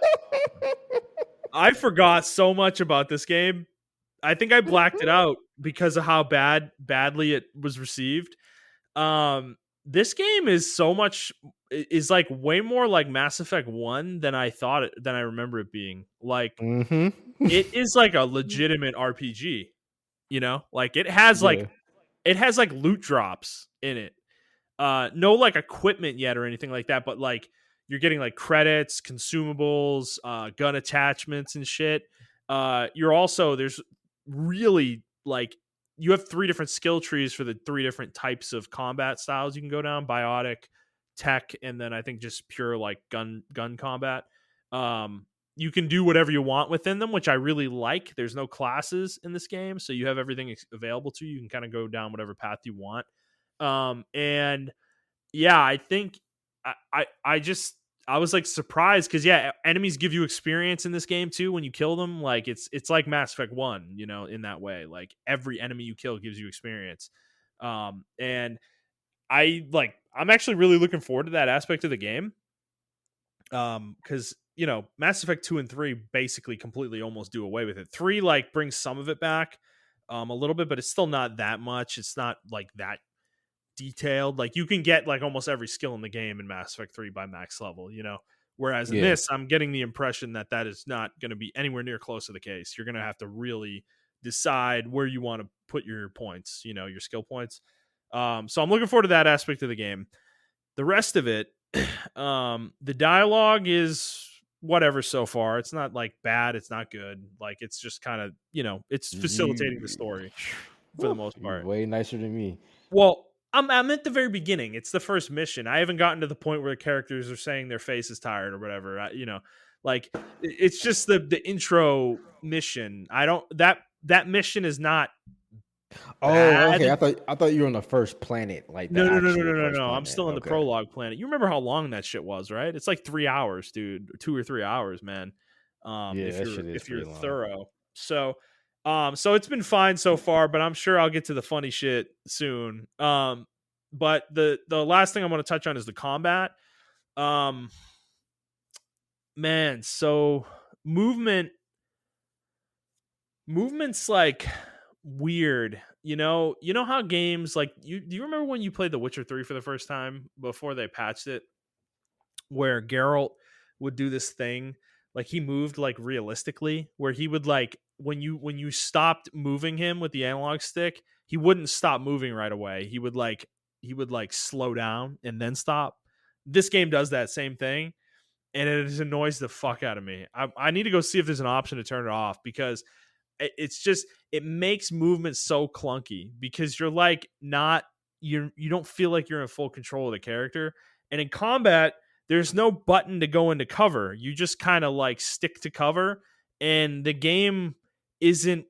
so much about this game. I think I blacked it out because of how badly it was received. This game is like way more like Mass Effect 1 than I remember it being. Like Mm-hmm. it is like a legitimate RPG, Like it has Yeah. like loot drops in it. No like equipment yet or anything like that, but like you're getting like credits, consumables, gun attachments and shit. There's really like you have 3 different skill trees for the 3 different types of combat styles you can go down: biotic, tech, and then I think just pure like gun combat. You can do whatever you want within them, which I really like. There's no classes in this game, so you have everything available to you. You can kind of go down whatever path you want. And yeah, I think I was like surprised because yeah, enemies give you experience in this game too when you kill them. Like it's like Mass Effect 1, you know, in that way. Like every enemy you kill gives you experience. And I'm actually really looking forward to that aspect of the game. Because you know, Mass Effect 2 and 3 basically completely almost do away with it. 3 like brings some of it back a little bit, but it's still not that much. It's not like that detailed. Like you can get like almost every skill in the game in Mass Effect 3 by max level, you know. Whereas in Yeah. this, I'm getting the impression that that is not going to be anywhere near close to the case. You're going to have to really decide where you want to put your points, you know, your skill points. So I'm looking forward to that aspect of the game. The rest of it, the dialogue is whatever so far. It's not like bad. It's not good. Like it's just kind of, you know, it's facilitating the You, story for the whew, most you're part. way nicer than me. Well, I'm at the very beginning. It's the first mission. I haven't gotten to the point where the characters are saying their face is tired or whatever. You know, like it's just the intro mission. I don't that mission is not Oh, bad. okay. I thought you were on the first planet, like the No, no, no, no, actual no, no, first no. I'm planet. still in the Okay. prologue planet. You remember how long that shit was, right? It's like 3 hours, dude. 2 or 3 hours, man. Yeah, that shit is If you're pretty long. thorough. So it's been fine so far, but I'm sure I'll get to the funny shit soon. But the last thing I want to touch on is the combat. Um, man, so movement movement's like weird. You know how games like you do you remember when you played The Witcher 3 for the first time before they patched it, where Geralt would do this thing, like he moved like realistically, where he would like when you stopped moving him with the analog stick, he wouldn't stop moving right away. He would like slow down and then stop. This game does that same thing, and it just annoys the fuck out of me. I need to go see if there's an option to turn it off because it's just it makes movement so clunky because you're like not you don't feel like you're in full control of the character. And in combat, there's no button to go into cover. You just kind of like stick to cover, and the game isn't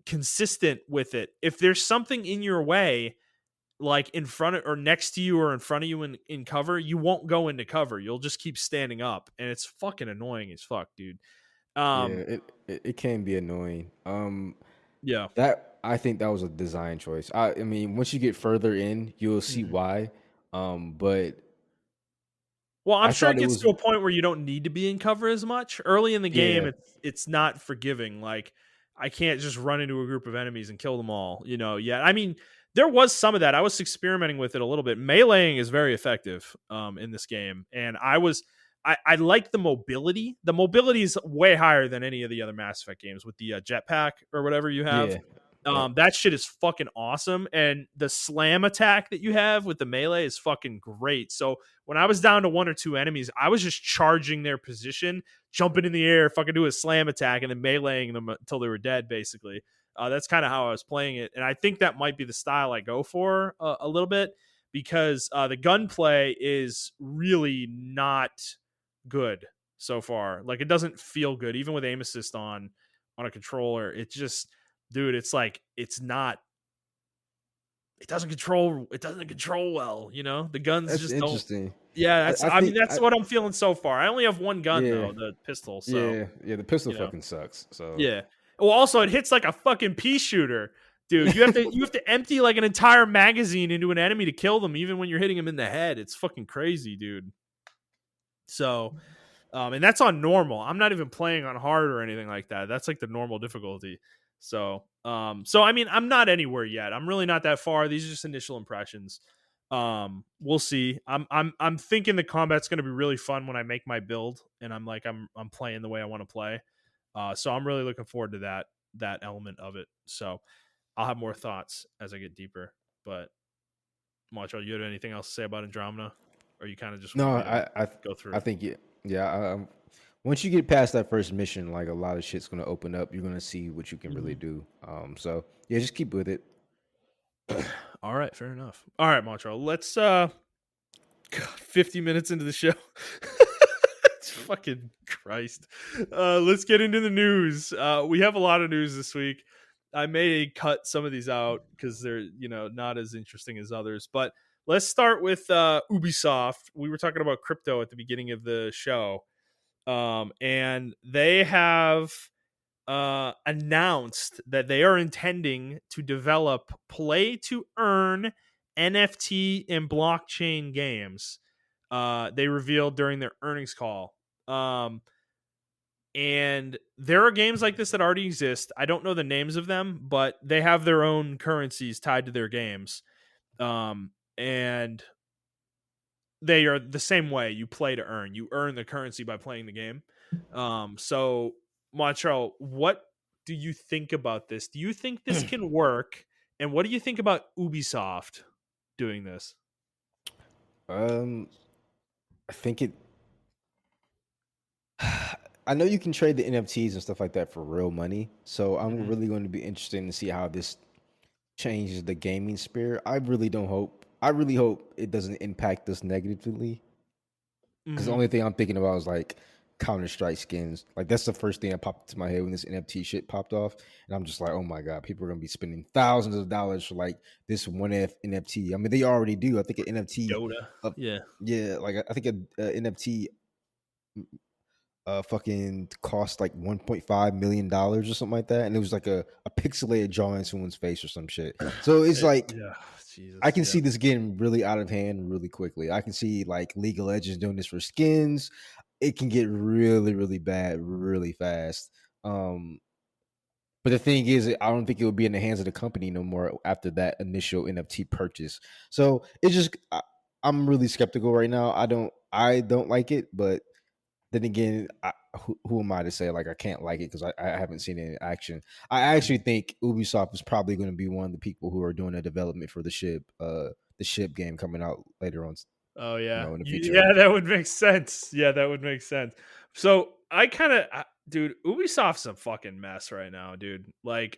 consistent with it. If there's something in your way, like in front of or next to you or in front of you in cover, you won't go into cover. You'll just keep standing up, and it's fucking annoying as fuck, dude. Yeah, Um, it can be annoying. yeah. That I think that was a design choice. I mean, once you get further in, you'll see Mhm. why. But Well, I'm I sure thought it it gets was to a point where you don't need to be in cover as much. Early in the game, yeah, it's not forgiving. Like I can't just run into a group of enemies and kill them all. You know, yeah. I mean, there was some of that. I was experimenting with it a little bit. Meleeing is very effective in this game, and I like the mobility. The mobility is way higher than any of the other Mass Effect games with the jetpack or whatever you have. yeah, yep, That shit is fucking awesome, and the slam attack that you have with the melee is fucking great. So when I was down to one or two enemies, I was just charging their position, jumping in the air, fucking do a slam attack, and then meleeing them until they were dead. Basically, that's kind of how I was playing it, and I think that might be the style I go for a little bit because the gunplay is really not good so far. Like it doesn't feel good, even with aim assist on a controller. It just, dude, it's like it's not. It doesn't control well. You know, the guns that's just don't. interesting. Yeah, I, that's. I I mean, think that's I what I'm feeling so far. I only have one gun yeah, though, the pistol. So yeah. The pistol you know, fucking sucks. So yeah. Well, also it hits like a fucking pea shooter, dude. You have to empty like an entire magazine into an enemy to kill them, even when you're hitting them in the head. It's fucking crazy, dude. So, and that's on normal. I'm not even playing on hard or anything like that. That's like the normal difficulty. So I mean, I'm not anywhere yet. I'm really not that far. These are just initial impressions. We'll see. I'm thinking the combat's going to be really fun when I make my build, and I'm playing the way I want to play. So I'm really looking forward to that element of it. So I'll have more thoughts as I get deeper. But Macho, you have anything else to say about Andromeda, or you kind of just no, want me to I go through I it? think yeah. Once you get past that first mission, like a lot of shit's gonna open up. You're gonna see what you can really Mhm. do. So yeah, just keep with it. All right, fair enough. All right, Montreal. Let's God, 50 minutes into the show. It's fucking Christ. Let's get into the news. We have a lot of news this week. I may cut some of these out because they're, not as interesting as others. But let's start with Ubisoft. We were talking about crypto at the beginning of the show, and they have announced that they are intending to develop play to earn NFT and blockchain games. They revealed during their earnings call. And there are games like this that already exist. I don't know the names of them, but they have their own currencies tied to their games. And they are the same way. You play to earn. You earn the currency by playing the game. So Montrell, what do you think about this? Do you think this can work? And what do you think about Ubisoft doing this? I think it. I know you can trade the NFTs and stuff like that for real money, so I'm Mm-hmm. really going to be interested to see how this changes the gaming sphere. I really don't hope. I really hope it doesn't impact us negatively. Because the Mm-hmm. only thing I'm thinking about is like Counter Strike skins. Like that's the first thing that popped into my head when this NFT shit popped off, and I'm just like, oh my god, people are gonna be spending thousands of dollars for like this one NFT. I mean, they already do. I think an NFT Dota. of Yeah. yeah, like I think a NFT fucking cost like $1.5 million or something like that, and it was like a pixelated drawing someone's face or some shit. So it's like Yeah. I Jesus. can Yeah. see this getting really out of hand really quickly. I can see like League of Legends doing this for skins. It can get really, really bad really fast. But the thing is, I don't think it will be in the hands of the company no more after that initial NFT purchase. So it's just I'm really skeptical right now. I don't like it, but then again, who am I to say like I can't like it because I haven't seen it in action. I actually think Ubisoft is probably going to be one of the people who are doing the development for the ship game coming out later on, Oh yeah, in the future. yeah, that would make sense. Yeah, that would make sense. So I kind of, dude, Ubisoft's a fucking mess right now, dude. Like,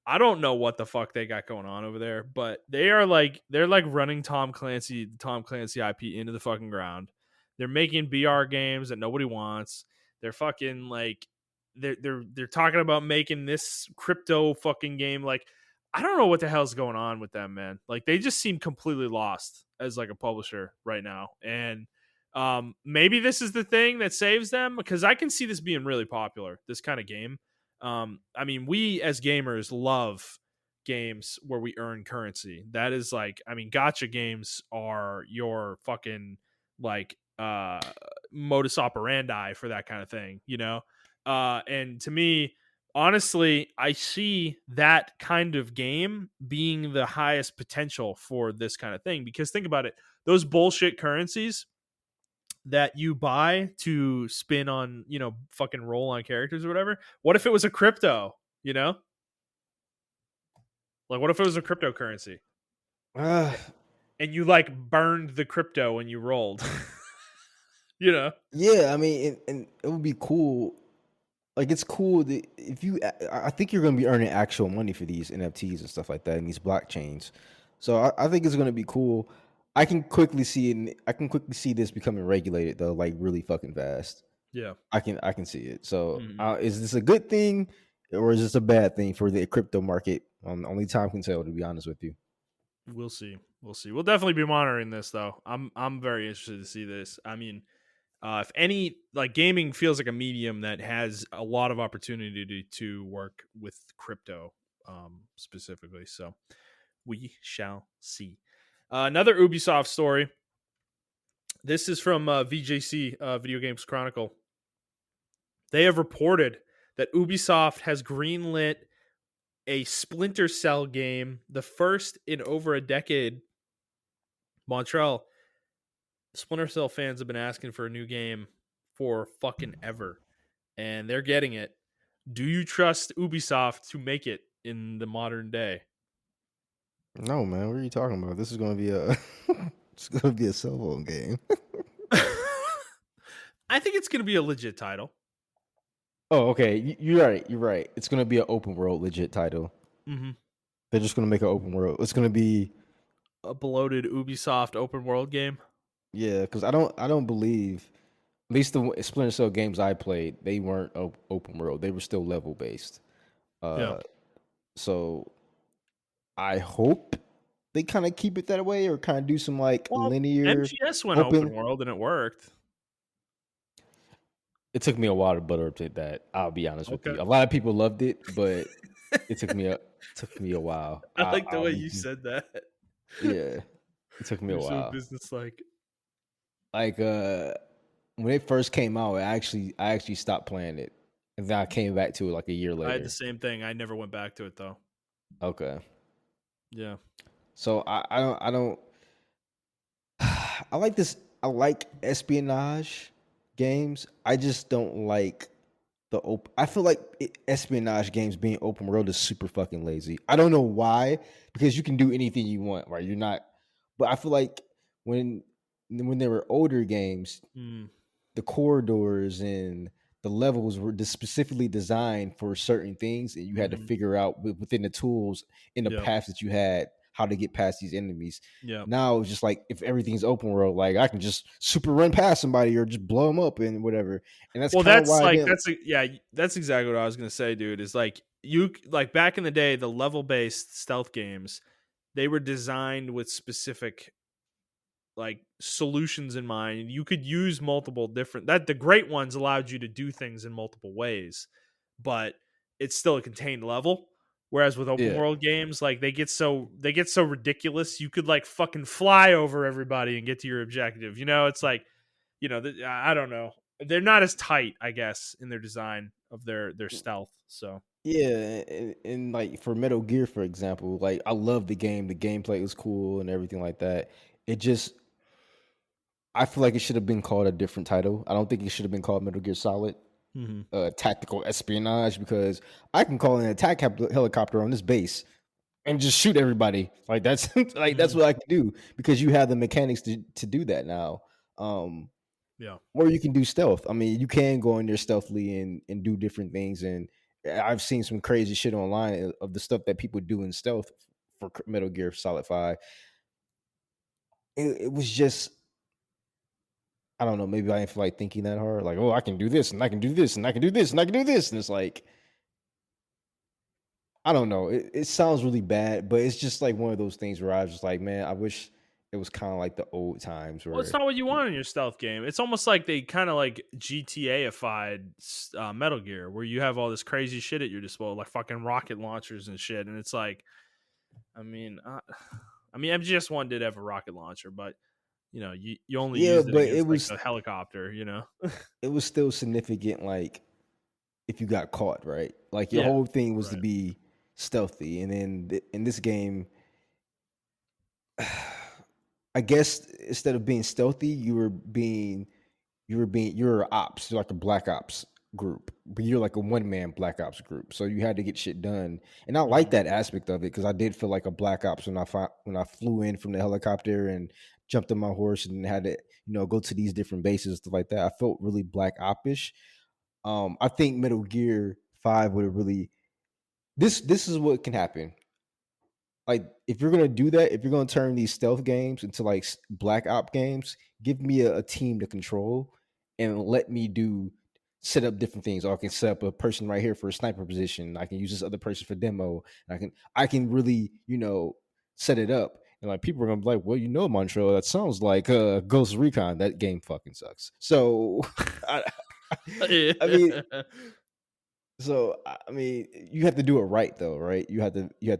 I don't know what the fuck they got going on over there, but they're like running Tom Clancy IP into the fucking ground. They're making BR games that nobody wants. They're fucking like, they're talking about making this crypto fucking game. Like, I don't know what the hell's going on with them, man. Like they just seem completely lost as like a publisher right now. And maybe this is the thing that saves them because I can see this being really popular, this kind of game. I mean, we as gamers love games where we earn currency. That is like, I mean, gotcha games are your fucking like modus operandi for that kind of thing, you know? And to me, honestly, I see that kind of game being the highest potential for this kind of thing because think about it, those bullshit currencies that you buy to spin on, you know, fucking roll on characters or whatever. What if it was a crypto, you know? Like what if it was a cryptocurrency Uh, and you like burned the crypto when you rolled? You know? yeah, I mean, and it would be cool. Like it's cool that if you, I think you're going to be earning actual money for these NFTs and stuff like that and these blockchains. So I think it's going to be cool. I can quickly see this becoming regulated though, like really fucking fast. Yeah. I can see it. So Mhm. is this a good thing or is this a bad thing for the crypto market? Only time can tell. To be honest with you. We'll see. We'll see. We'll definitely be monitoring this though. I'm very interested to see this. I mean, if any, like gaming feels like a medium that has a lot of opportunity to work with crypto, specifically. So we shall see. Another Ubisoft story. This is from VJC, Video Games Chronicle. They have reported that Ubisoft has greenlit a Splinter Cell game, the first in over a decade. Montreal, Splinter Cell fans have been asking for a new game for fucking ever, and they're getting it. Do you trust Ubisoft to make it in the modern day? No, man. What are you talking about? This is going to be a it's going to be a cell phone game. I think it's going to be a legit title. Oh, okay. You're right. You're right. It's going to be an open world legit title. Mm-hmm. They're just going to make an open world. It's going to be A bloated Ubisoft open world game. yeah. Because I don't believe at least the Splinter Cell games I played they weren't open world. They were still level based. Yeah. Uh, so I hope they kind of keep it that way or kind of do some like Well, linear MGS went open open. world and it worked. It took me a while to butter up to that. I'll be honest with Okay. you. A lot of people loved it, but it took me a while. I like the I'll way be you said that. yeah. It took me a You're so while. businesslike. Like when it first came out, I actually stopped playing it, and then I came back to it like a year I had the later. same thing. I never went back to it though. Okay, Yeah. so I don't I like this. I like espionage games. I just don't like the open. I feel like espionage games being open world is super fucking lazy. I don't know why, because you can do anything you want, right? You're not, but I feel like when when there were older games, Mm, the corridors and the levels were specifically designed for certain things, and you had to hmm. figure out within the tools in the Yep. paths that you had how to get past these enemies. Yep. Now it's just like if everything's open world, like I can just super run past somebody or just blow them up and whatever. And that's Well, kind of that's why I like didn't. yeah, that's exactly what I was gonna say, dude. Is like like back in the day, the level based stealth games, they were designed with specific like solutions in mind. You could use multiple different that the great ones allowed you to do things in multiple ways, but it's still a contained level. Whereas with open Yeah, world games, like they get so ridiculous, you could like fucking fly over everybody and get to your objective. It's like I don't know. They're not as tight, I guess, in their design of their stealth. So yeah, and like for Metal Gear, for example, like I love the game. The gameplay was cool and everything like that. It just I feel like it should have been called a different title. I don't think it should have been called Metal Gear Solid hmm. Tactical Espionage, because I can call an attack helicopter on this base and just shoot everybody. Like that's like that's Hmm. what I can do because you have the mechanics to do that now. Um, Yeah. or you can do stealth. I mean, you can go in there stealthily and do different things. And I've seen some crazy shit online of the stuff that people do in stealth for Metal Gear Solid 5. It was just I don't know. Maybe I didn't feel like thinking that hard. Like, oh, I can do this, and I can do this, and I can do this, and I can do this, and it's like, I don't know. It sounds really bad, but it's just like one of those things where I was just like, man, I wish it was kind of like the old times Well, it's where, not what you want in your stealth game. It's almost like they kind of like GTA-ified Metal Gear, where you have all this crazy shit at your disposal, like fucking rocket launchers and shit. And it's like, I mean, MGS One did have a rocket launcher, but you only yeah, used it but it against like was a helicopter. it was still significant. Like if you got caught, right? Like your Yeah, whole thing was to right. be stealthy, and then in this game, I guess instead of being stealthy, you're ops. You're like a black ops group, but you're like a one man black ops group. So you had to get shit done, and I like Hmm. that aspect of it because I did feel like a black ops when I flew in from the helicopter and jumped on my horse and had to go to these different bases stuff like that. I felt really black opish. I think Metal Gear 5 would have really this is what can happen. Like if you're gonna do that, if you're gonna turn these stealth games into like black op games, give me a team to control and let me set up different things. Or I can set up a person right here for a sniper position. I can use this other person for demo. And I can really set it up. And like people are gonna be like, well, Montrell, that sounds like Ghost Recon. That game fucking sucks. So I, I mean, you have to do it right though, right? You have to get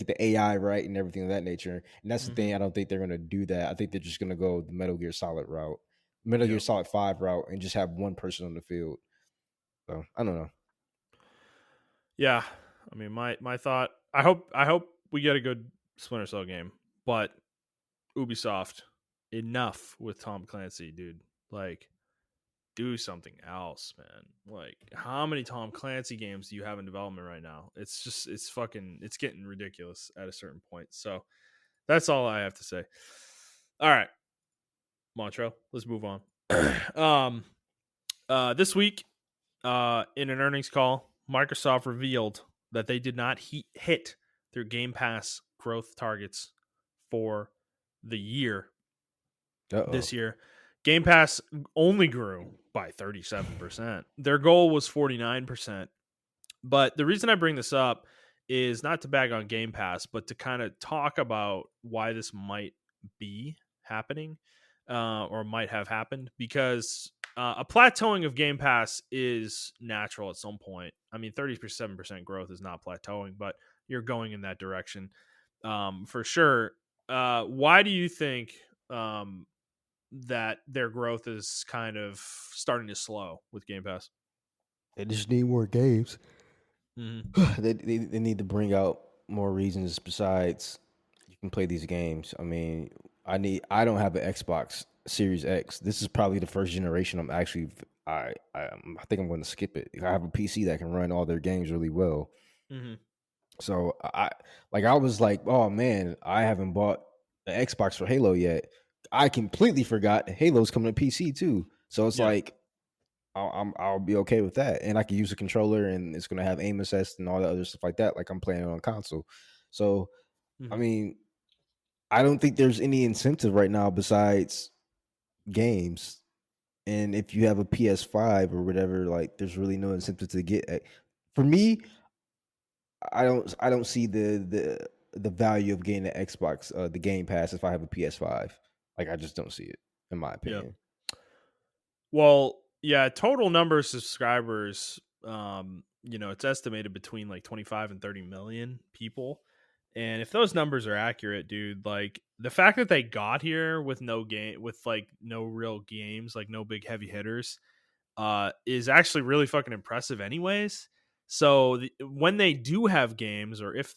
the AI right and everything of that nature. And that's the Hmm. thing. I don't think they're gonna do that. I think they're just gonna go the Metal Gear Solid route, Metal Gear Yep. Solid 5 route, and just have one person on the field. So I don't know. Yeah. I mean, my thought. I hope we get a good Splinter Cell game, but Ubisoft, enough with Tom Clancy, dude. Like, do something else, man. Like, how many Tom Clancy games do you have in development right now? It's getting ridiculous at a certain point. So that's all I have to say. All right, Montrell, let's move on. um, this week, in an earnings call, Microsoft revealed that they did not hit their Game Pass growth targets for the year Uh-oh. this year. Game Pass only grew by 37%. Their goal was 49%. But the reason I bring this up is not to bag on Game Pass, but to kind of talk about why this might be happening, or might have happened, because a plateauing of Game Pass is natural at some point. I mean, 37% growth is not plateauing, but you're going in that direction, for sure. Why do you think that their growth is kind of starting to slow with Game Pass? They just need more games. Mm-hmm. They need to bring out more reasons besides you can play these games. I mean, I don't have an Xbox Series X. This is probably the first generation I'm actually I think I'm going to skip it. I have a PC that can run all their games really well. Mm-hmm. So I was like, oh man, I haven't bought an Xbox for Halo yet. I completely forgot Halo's coming to PC too. So it's Yeah. like I'll be okay with that, and I can use a controller, and it's gonna have aim assist and all the other stuff like that, like I'm playing on console. So I Mm-hmm. mean, I don't think there's any incentive right now besides games. And if you have a PS5 or whatever, like there's really no incentive to get. For me, I don't see the value of getting the Xbox, the Game Pass if I have a PS5. Like I just don't see it, in my Yeah. opinion. Well, yeah, total number of subscribers, it's estimated between like 25 and 30 million people. And if those numbers are accurate, dude, like the fact that they got here with no real games, like no big heavy hitters, is actually really fucking impressive anyways. So when they do have games, or if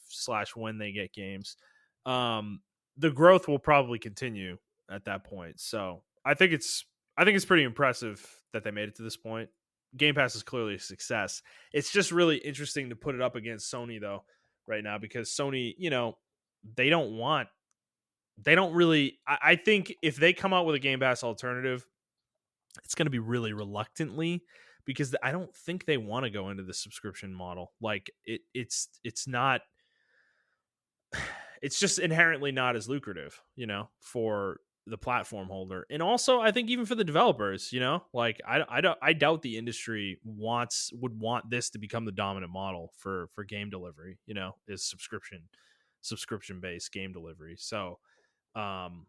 slash when they get games, um the growth will probably continue at that point. So I think it's pretty impressive that they made it to this point. Game Pass is clearly a success. It's just really interesting to put it up against Sony though right now, because Sony, they don't want they don't really I think if they come out with a Game Pass alternative, it's going to be really reluctantly, because I don't think they want to go into the subscription model. Like it's not it's just inherently not as lucrative, for the platform holder. And also I think even for the developers, like I doubt the industry would want this to become the dominant model for game delivery, is subscription based game delivery. So um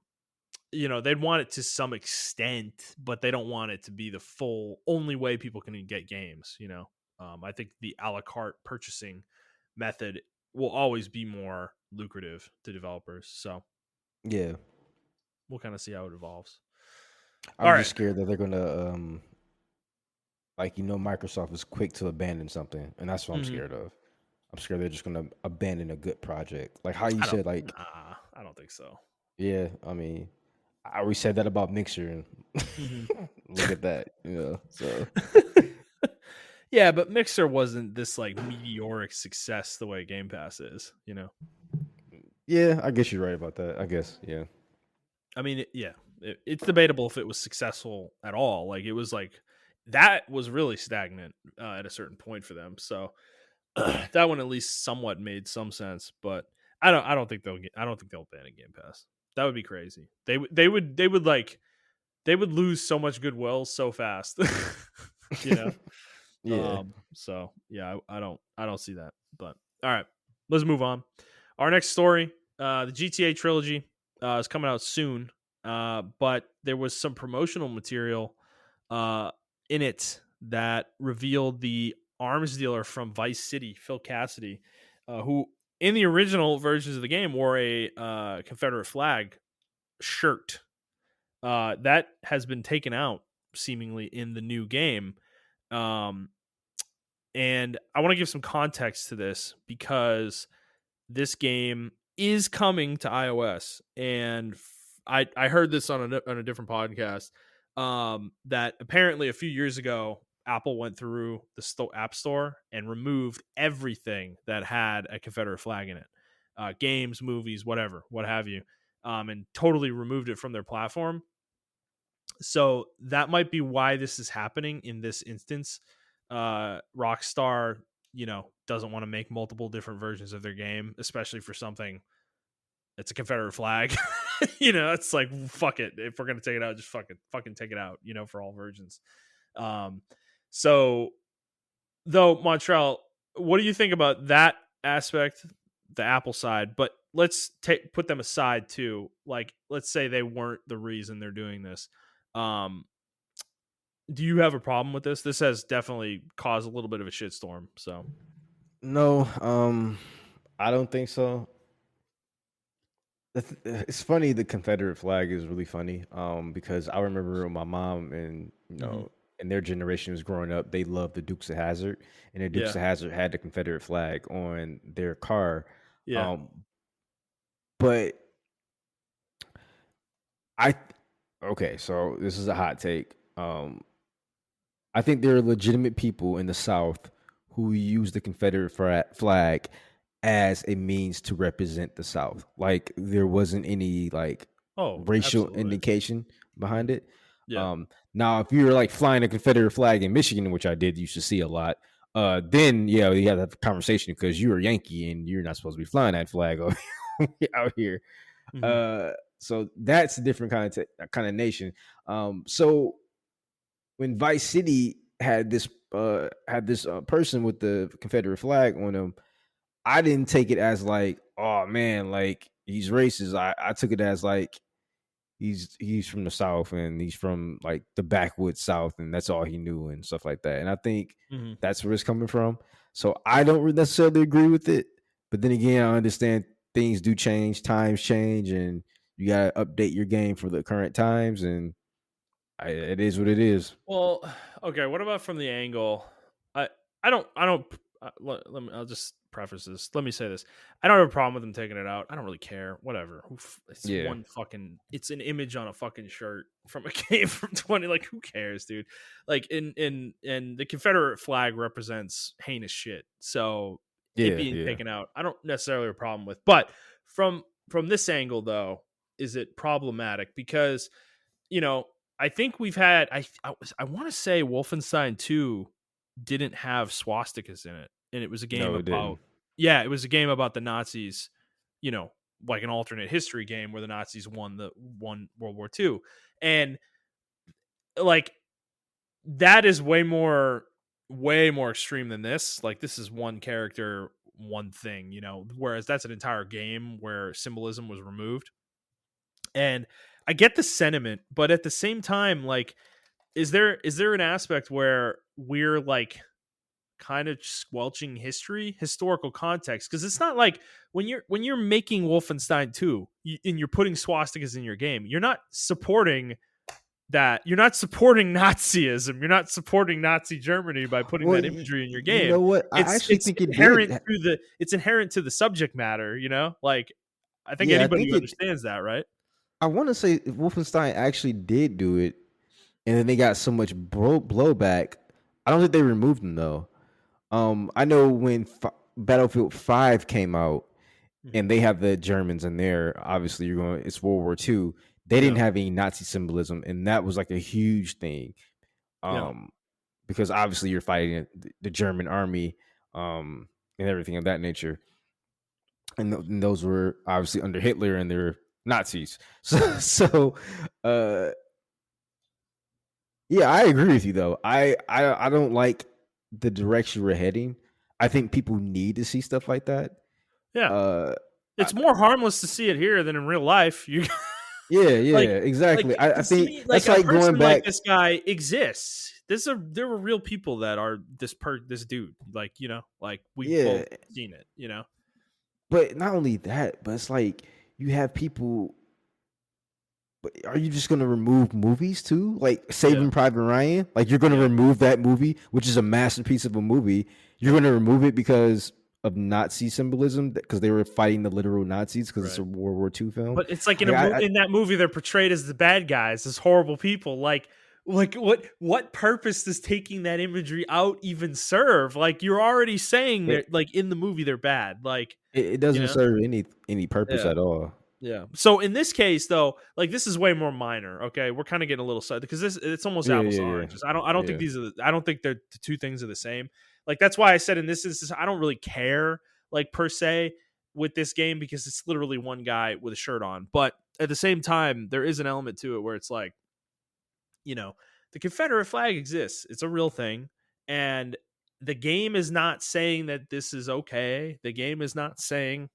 they'd want it to some extent, but they don't want it to be the full only way people can get games. I think the a la carte purchasing method will always be more lucrative to developers. So Yeah, we'll kind of see how it evolves. All I'm right. just scared that they're gonna Microsoft is quick to abandon something, and that's what I'm Mm-hmm. scared of. I'm scared they're just gonna abandon a good project, like how you said, like I don't think so. yeah. I mean, I always said that about Mixer, and Mm-hmm. look at that, So Yeah, but Mixer wasn't this like meteoric success the way Game Pass is. yeah, I guess you're right about that. I guess yeah, I mean, it's debatable if it was successful at all. Like it was like that was really stagnant at a certain point for them. So that one at least somewhat made some sense. But I don't think they'll ban a Game Pass. That would be crazy. They would lose so much goodwill so fast. you know. yeah. So yeah, I don't see that. But all right, let's move on. Our next story, the GTA trilogy, is coming out soon. But there was some promotional material in it that revealed the arms dealer from Vice City, Phil Cassidy, who in the original versions of the game wore a Confederate flag shirt. That has been taken out seemingly in the new game. Um, and I want to give some context to this, because this game is coming to iOS, and I heard this on a different podcast, that apparently a few years ago Apple went through the App Store and removed everything that had a Confederate flag in it, games, movies, whatever, what have you, and totally removed it from their platform. So that might be why this is happening in this instance. Rockstar, doesn't want to make multiple different versions of their game, especially for something that's a Confederate flag. It's like, fuck it. If we're gonna take it out, just fucking take it out. For all versions. Um, so though, Montrell, what do you think about that aspect, the Apple side? But let's put them aside too. Like, let's say they weren't the reason they're doing this. Um, do you have a problem with this? This has definitely caused a little bit of a shitstorm. So, No, I don't think so. It's funny. The Confederate flag is really funny. Because I remember when my mom and hmm, in their generation was growing up, they loved the Dukes of Hazzard, and the Dukes yeah, of Hazzard had the Confederate flag on their car. yeah. Um, but I okay, so this is a hot take. I think there are legitimate people in the South who use the Confederate flag as a means to represent the South. Like there wasn't any like Oh, racial absolutely. indication Hmm. behind it. Yeah. Now, if you're like flying a Confederate flag in Michigan, which I did used to see a lot, then yeah, you have to have a conversation because you're a Yankee and you're not supposed to be flying that flag out here. Hmm. Uh, so that's a different kind of nation. So when Vice City had this person with the Confederate flag on him, I didn't take it as like, oh man, like he's racist. I took it as like he's from the South and he's from like the backwoods South and that's all he knew and stuff like that. And I think Hmm. that's where it's coming from. So I don't necessarily agree with it, but then again, I understand things do change, times change, and you gotta update your game for the current times. And it is what it is. Well, okay. What about from the angle? I I don't. Let me. I'll just preface this. Let me say this. I don't have a problem with them taking it out. I don't really care. Whatever. It's Yeah, one fucking. It's an image on a fucking shirt from a game from 20. Like, who cares, dude? Like, in the Confederate flag represents heinous shit. So it yeah, being yeah. taken out, I don't necessarily have a problem with. But from this angle, though, is it problematic because you know, I think we've had I want to say Wolfenstein 2 didn't have swastikas in it, and it was a game No, it about didn't. yeah, it was a game about the Nazis, you know, like an alternate history game where the Nazis won World War II. And like that is way more extreme than this. Like this is one character, one thing, you know, whereas that's an entire game where symbolism was removed. And I get the sentiment, but at the same time, like is there an aspect where we're like kind of squelching historical context? Because it's not like when you're making Wolfenstein 2 and you're putting swastikas in your game, you're not supporting that. You're not supporting Nazism. You're not supporting Nazi Germany by putting Well, that imagery in your you game. know what? I It's actually it's think it inherent did. to the subject matter, you know? Like I think Yeah, I anybody think who it. understands that, right? I want to say Wolfenstein actually did do it, and then they got so much blowback. I don't think they removed them though. I know when Battlefield 5 came out, Mhm. and they have the Germans in there. Obviously, you're going. It's World War II. They didn't Yeah. have any Nazi symbolism, and that was like a huge thing. Yeah. Um, because obviously you're fighting the German army, and everything of that nature. And those were obviously under Hitler, and they're Nazis. So uh, yeah, I agree with you though. I don't like the direction we're heading. I think people need to see stuff like that. Yeah. Uh, I, It's more harmless to see it here than in real life. You yeah, like yeah, exactly. I because to think me, like that's a like going person like back. this guy exists. There were real people that are this dude. Like like we've Yeah, both seen it. but not only that, but it's like you have people. But are you just going to remove movies too? Like Yeah, Saving Private Ryan? Like you're going to yeah, remove that movie, which is a masterpiece of a movie. You're yeah. going to remove it because of Nazi symbolism because they were fighting the literal Nazis because it's Right. a World War II film. But it's like in Like in that movie, they're portrayed as the bad guys, as horrible people. Like what purpose does taking that imagery out even serve? Like you're already saying it, that like in the movie they're bad. it You doesn't know, serve any purpose yeah. at all. Yeah. So in this case, though, like this is way more minor. Okay, we're kind of getting a little side because this it's almost Yeah, apples yeah, to yeah, oranges. I don't think yeah, these are. I don't think they're the two things are the same. Like that's why I said in this instance, I don't really care like per se with this game because it's literally one guy with a shirt on. But at the same time, there is an element to it where it's like you know the Confederate flag exists. It's a real thing, and the game is not saying that this is okay. The game is not saying,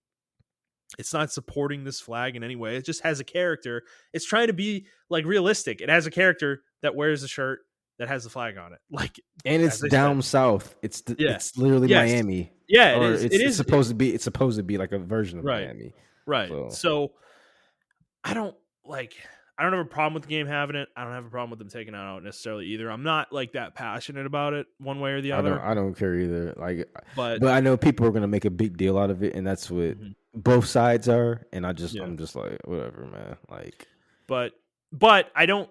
it's not supporting this flag in any way. It just has a character. It's trying to be like realistic. It has a character that wears a shirt that has the flag on it. Like, And it's as I said, down south. yeah, It's literally yes, Miami, yeah, it or is. It it's is supposed to be like a version of right, Miami. right. So So I don't like. I don't have a problem with the game having it. I don't have a problem with them taking it out necessarily either. I'm not like that passionate about it one way or the other. I don't care either. Like, But but I know people are gonna make a big deal out of it, and that's what mhm, both sides are. And yeah. I'm just like, whatever, man. Like, But I don't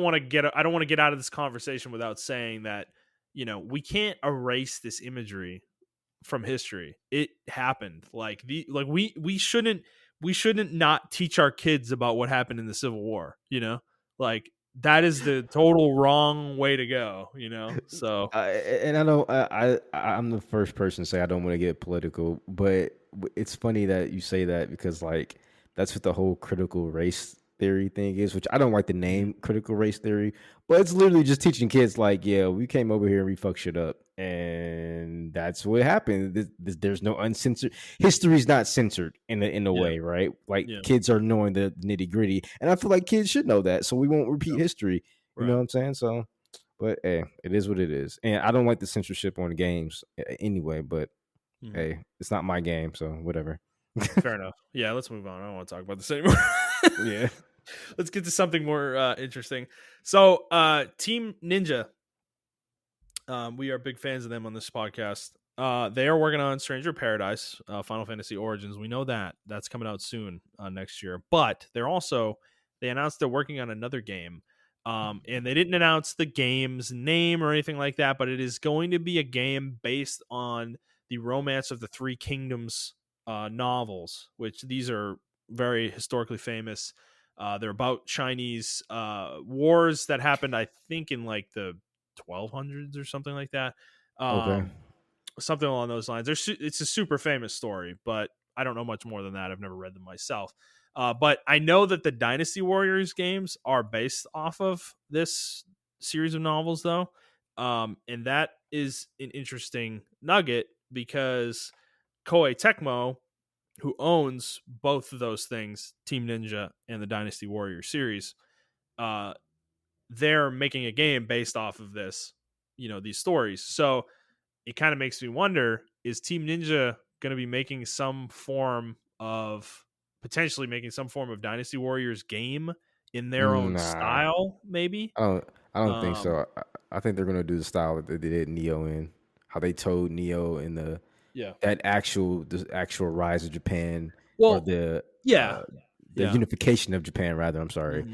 want to get out of this conversation without saying that, we can't erase this imagery from history. It happened. We shouldn't not teach our kids about what happened in the Civil War, like that is the total wrong way to go, so and I don't. I'm the first person to say I don't want to get political, but it's funny that you say that because like that's what the whole critical race theory thing is, which I don't like the mhm, name critical race theory, but it's literally just teaching kids like, yeah, we came over here and we fucked shit up, and that's what happened. There's no uncensored history's not censored in a yeah, way, right? Like yeah, kids are knowing the nitty gritty, and I feel like kids should know that, so we won't repeat yeah, history. You know right, what I'm saying? So. But hey, it is what it is, and I don't like the censorship on games anyway. But mhm. hey, it's not my game, so whatever. Fair enough. Yeah, let's move on. I don't want to talk about this anymore. Yeah. Let's get to something more interesting. So, Team Ninja, we are big fans of them on this podcast. They are working on Stranger of Paradise, Final Fantasy Origins. We know that that's coming out soon next year. But they announced they're working on another game, and they didn't announce the game's name or anything like that. But it is going to be a game based on the Romance of the Three Kingdoms novels, which these are very historically famous. They're about Chinese wars that happened, I think, in like the 1200s or something like that. Okay. Um, Something along those lines. It's a super famous story, but I don't know much more than that. I've never read them myself. But I know that the Dynasty Warriors games are based off of this series of novels, though. And that is an interesting nugget because Koei Tecmo, who owns both of those things, Team Ninja and the Dynasty Warrior series, uh, they're making a game based off of this, these stories. So it kind of makes me wonder, is Team Ninja going to be making potentially making some form of Dynasty Warriors game in their own Nah, style, maybe? I don't. I don't think Um, so. I think they're gonna do the style that they did Neo in, how they told Neo in yeah. the actual rise of Japan or Well, yeah. the Yeah. unification of Japan rather. I'm sorry,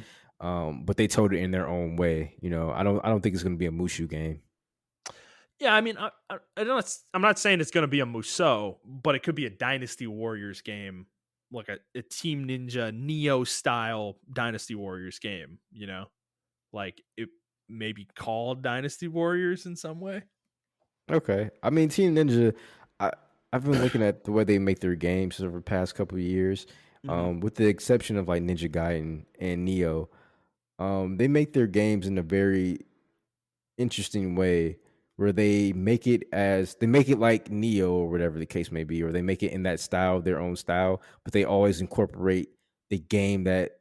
Mhm. but they told it in their own way. You know, I don't think it's gonna be a Mushu game. Yeah, I mean, I don't. I'm not saying it's going to be a Musou, but it could be a Dynasty Warriors game, like a Team Ninja Neo style Dynasty Warriors game. Like it may be called Dynasty Warriors in some way. Okay. I mean, Team Ninja, I I've been looking at the way they make their games over the past couple of years. Hmm. With the exception of like Ninja Gaiden and Neo, they make their games in a very interesting way where they make it like Neo or whatever the case may be, or they make it in that style, their own style, but they always incorporate the game that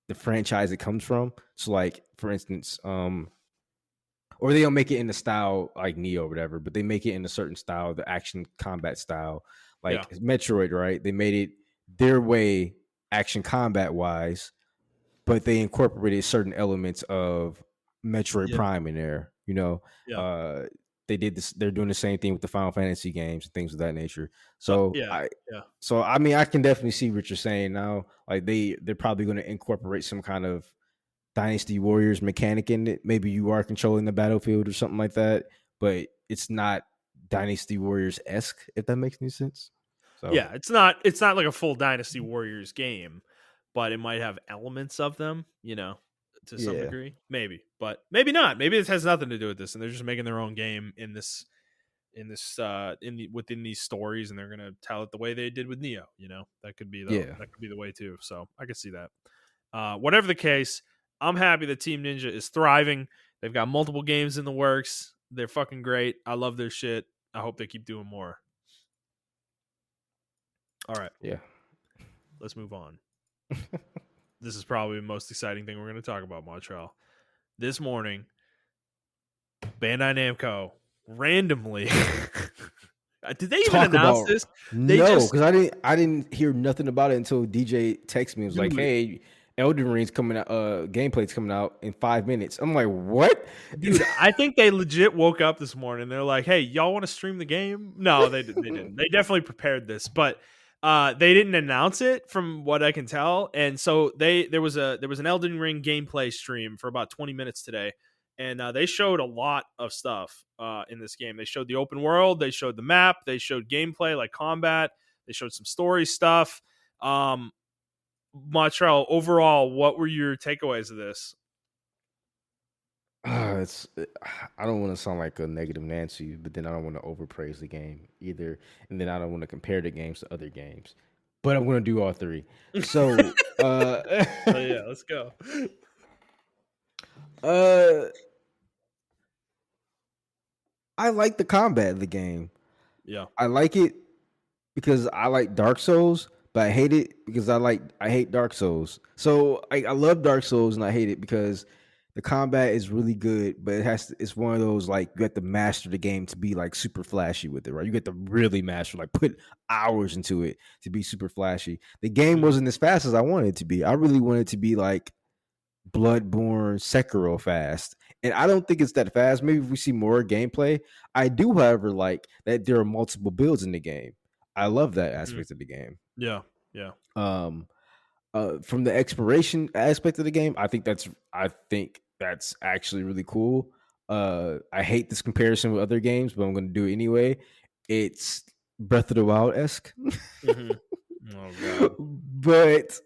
the franchise it comes from. So like for instance, or they don't make it in the style like Neo or whatever, but they make it in a certain style, the action combat style. Yeah, Like Metroid, right? They made it their way, action combat wise, but they incorporated certain elements of Metroid yeah, Prime in there. You know, yeah, uh, they did this. They're doing the same thing with the Final Fantasy games and things of that nature. So yeah, yeah, I mean, I can definitely see what you're saying now. Like they're probably going to incorporate some kind of Dynasty Warriors mechanic in it. Maybe you are controlling the battlefield or something like that, but it's not Dynasty Warriors esque, if that makes any sense. So yeah. It's not like a full Dynasty Warriors game, but it might have elements of them. To some yeah, degree, maybe, but maybe not. Maybe this has nothing to do with this, and they're just making their own game within these stories, and they're gonna tell it the way they did with Neo. yeah, That could be the way too. So I could see that. Whatever the case, I'm happy that Team Ninja is thriving. They've got multiple games in the works. They're fucking great. I love their shit. I hope they keep doing more. All right, Yeah. let's move on. This is probably the most exciting thing we're going to talk about, Montrell. This morning, Bandai Namco randomly did they even Talk announce about this? They no, just because I didn't hear nothing about it until DJ texted me. It was like, dude, "Hey, Elden Ring's coming out. Gameplay's coming out in 5 minutes." I'm like, "What?" dude, I think they legit woke up this morning. They're like, "Hey, y'all want to stream the game?" No, they didn't. They definitely prepared this, but they didn't announce it from what I can tell. And so there was an Elden Ring gameplay stream for about 20 minutes today, and they showed a lot of stuff in this game. They showed the open world, they showed the map, they showed gameplay like combat, they showed some story stuff. Montreal, overall, what were your takeaways of this? It's I don't want to sound like a negative Nancy, but then I don't want to overpraise the game either, and then I don't want to compare the games to other games. But I'm going to do all three. So, Oh yeah, let's go. uh, I like the combat of the game. Yeah. I like it because I like Dark Souls, but I hate it because I hate Dark Souls. So I love Dark Souls and I hate it because the combat is really good, but it's one of those like you have to master the game to be like super flashy with it, right? You get to really master, like put hours into it to be super flashy. The game Mhm. wasn't as fast as I wanted it to be. I really wanted it to be like Bloodborne, Sekiro fast. And I don't think it's that fast. Maybe if we see more gameplay. I do, however, like that there are multiple builds in the game. I love that Mhm. aspect of the game. Yeah. Yeah. Um from the exploration aspect of the game, I think that's actually really cool. I hate this comparison with other games, but I'm gonna do it anyway. It's Breath of the Wild esque. Mhm. Oh god. But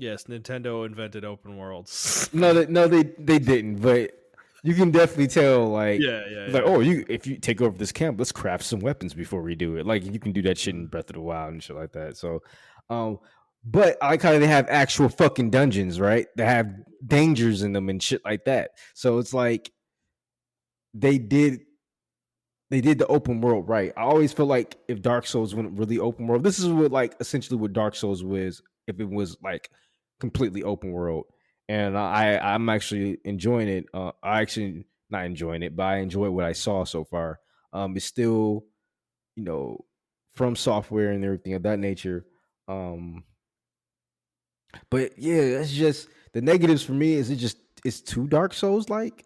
Yes, Nintendo invented open worlds. no, they didn't. But you can definitely tell, Yeah, yeah, like, yeah. oh, you if you take over this camp, let's craft some weapons before we do it. Like you can do that shit in Mhm. Breath of the Wild and shit like that. So, um, but I like how they have actual fucking dungeons, right? They have dangers in them and shit like that. So it's like they did they did the open world right. I always feel like if Dark Souls went really open world, this is what like essentially what Dark Souls was if it was like completely open world. And I'm actually enjoying it. I actually not enjoying it, but I enjoy what I saw so far. It's still, you know, from software and everything of that nature. Um, but yeah, it's just the negatives for me is it's too Dark Souls like,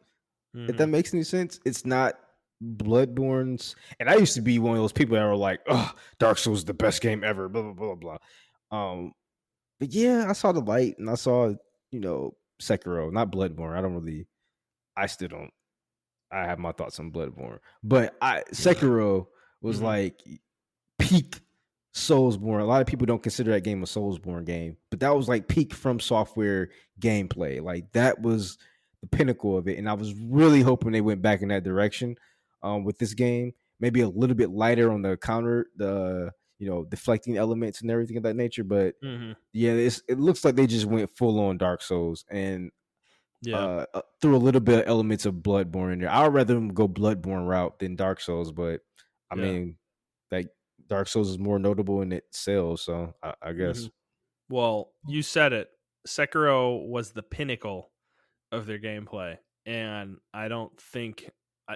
if that Mhm. makes any sense. It's not Bloodborne's. And I used to be one of those people that were like, "Oh, Dark Souls is the best game ever." Blah blah blah blah. But yeah, I saw the light and I saw Sekiro, not Bloodborne. I don't really. I still don't. I have my thoughts on Bloodborne, but I Sekiro was Mhm. like peak Soulsborne. A lot of people don't consider that game a Soulsborne game, but that was like peak From Software gameplay. Like that was the pinnacle of it, and I was really hoping they went back in that direction with this game. Maybe a little bit lighter on the counter, the deflecting elements and everything of that nature. But Mhm. yeah, it looks like they just went full on Dark Souls and Yeah. threw a little bit of elements of Bloodborne in there. I would rather them go Bloodborne route than Dark Souls, but I Yeah. mean, like Dark Souls is more notable in its sales, so I guess. Mhm. Well, you said it. Sekiro was the pinnacle of their gameplay, and I don't think I,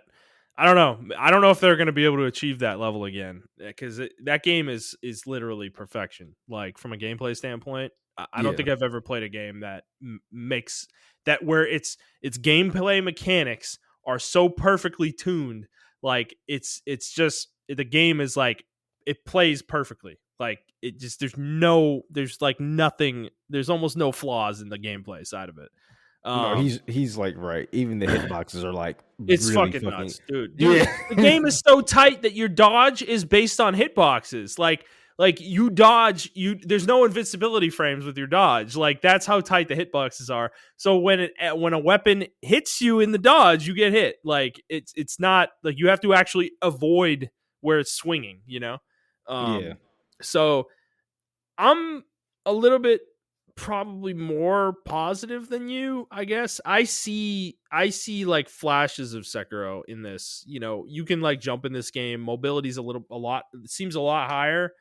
I don't know. I don't know if they're going to be able to achieve that level again because that game is literally perfection. Like from a gameplay standpoint, I don't Yeah, think I've ever played a game that makes that where its gameplay mechanics are so perfectly tuned. Like it's just the game is like it plays perfectly. Like it just there's like nothing. There's almost no flaws in the gameplay side of it. no, Um, he's like right. Even the hitboxes are like it's really fucking fucking nuts, dude. Dude, yeah. the game is so tight that your dodge is based on hitboxes. Like you dodge, there's no invincibility frames with your dodge. Like that's how tight the hitboxes are. So when a weapon hits you in the dodge, you get hit. Like it's not like you have to actually avoid where it's swinging. Yeah. So I'm a little bit probably more positive than you, I guess. I see like flashes of Sekiro in this. You know, you can like jump in this game. Mobility's a lot it seems a lot higher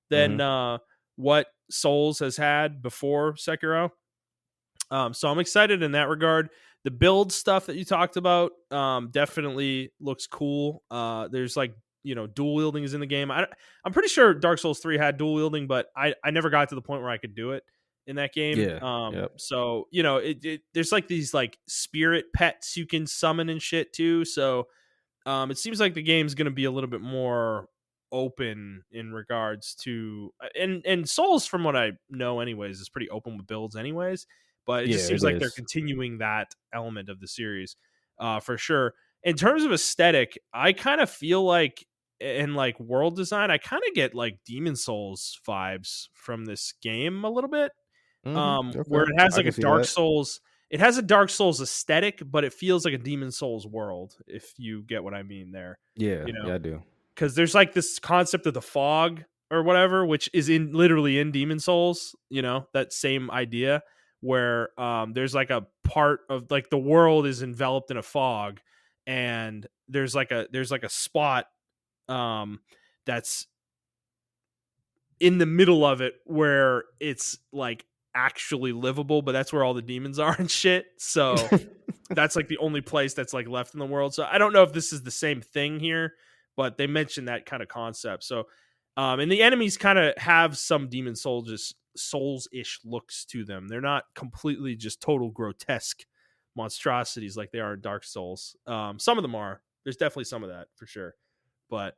than Hmm. what Souls has had before Sekiro. So I'm excited in that regard. The build stuff that you talked about definitely looks cool. There's like dual wielding is in the game. I'm pretty sure Dark Souls 3 had dual wielding, but I never got to the point where I could do it in that game. Yeah. Yep. So there's like these like spirit pets you can summon and shit too. So it seems like the game's going to be a little bit more open in regards to and Souls, from what I know, anyways, is pretty open with builds, anyways. But it just Yeah, seems it like they're is. continuing that element of the series, for sure. In terms of aesthetic, I kind of feel like in like world design, I kind of get like Demon Souls vibes from this game a little bit, where Okay. it has I like can a see Dark that. Souls. It has a Dark Souls aesthetic, but it feels like a Demon Souls world, if you get what I mean there. Yeah. You know, Yeah, I do. because there's like this concept of the fog or whatever, which is in literally in Demon Souls. You know, that same idea where there's like a part of like the world is enveloped in a fog, and there's like a spot um, that's in the middle of it where it's like actually livable, but that's where all the demons are and shit. So that's like the only place that's like left in the world. So I don't know if this is the same thing here, but they mentioned that kind of concept. So and the enemies kind of have some demon souls-ish looks to them. They're not completely just total grotesque monstrosities like they are in Dark Souls. Some of them are. There's definitely some of that for sure. But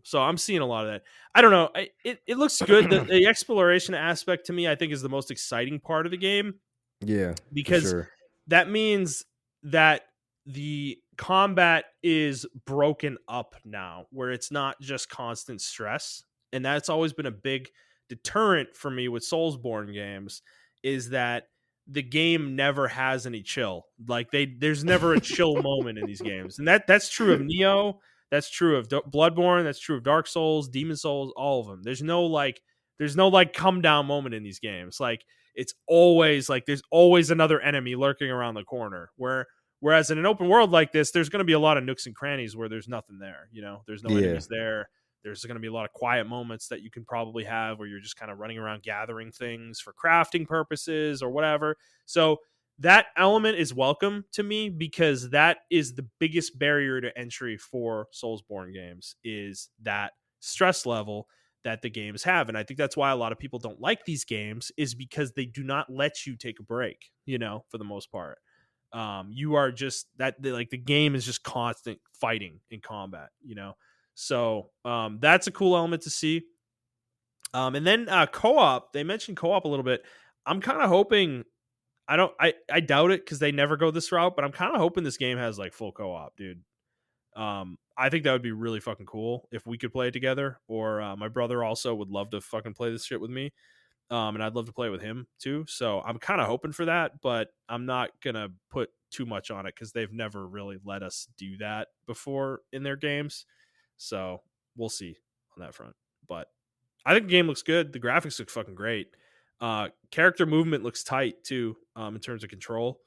so I'm seeing a lot of that. I don't know. It looks good. The exploration aspect to me, I think, is the most exciting part of the game, Yeah, for because sure. that means that the combat is broken up now, where it's not just constant stress. And that's always been a big deterrent for me with Soulsborne games, is that the game never has any chill. Like there's never a chill moment in these games. And that's true of Neo, that's true of Bloodborne, that's true of Dark Souls, Demon Souls, all of them. There's no like come down moment in these games. Like it's always like there's always another enemy lurking around the corner. Whereas in an open world like this, there's going to be a lot of nooks and crannies where there's nothing there. There's no Yeah. enemies there. There's going to be a lot of quiet moments that you can probably have where you're just kind of running around gathering things for crafting purposes or whatever. So that element is welcome to me, because that is the biggest barrier to entry for Soulsborne games, is that stress level that the games have. And I think that's why a lot of people don't like these games, is because they do not let you take a break, for the most part. You are just like the game is just constant fighting in combat, So that's a cool element to see. And then co-op, they mentioned co-op a little bit. I'm kind of hoping, I doubt it because they never go this route, but I'm kind of hoping this game has like full co-op, dude. I think that would be really fucking cool if we could play it together. Or my brother also would love to fucking play this shit with me. And I'd love to play with him too. So I'm kind of hoping for that, but I'm not gonna put too much on it because they've never really let us do that before in their games. So we'll see on that front. But I think the game looks good. The graphics look fucking great. Character movement looks tight too, in terms of control.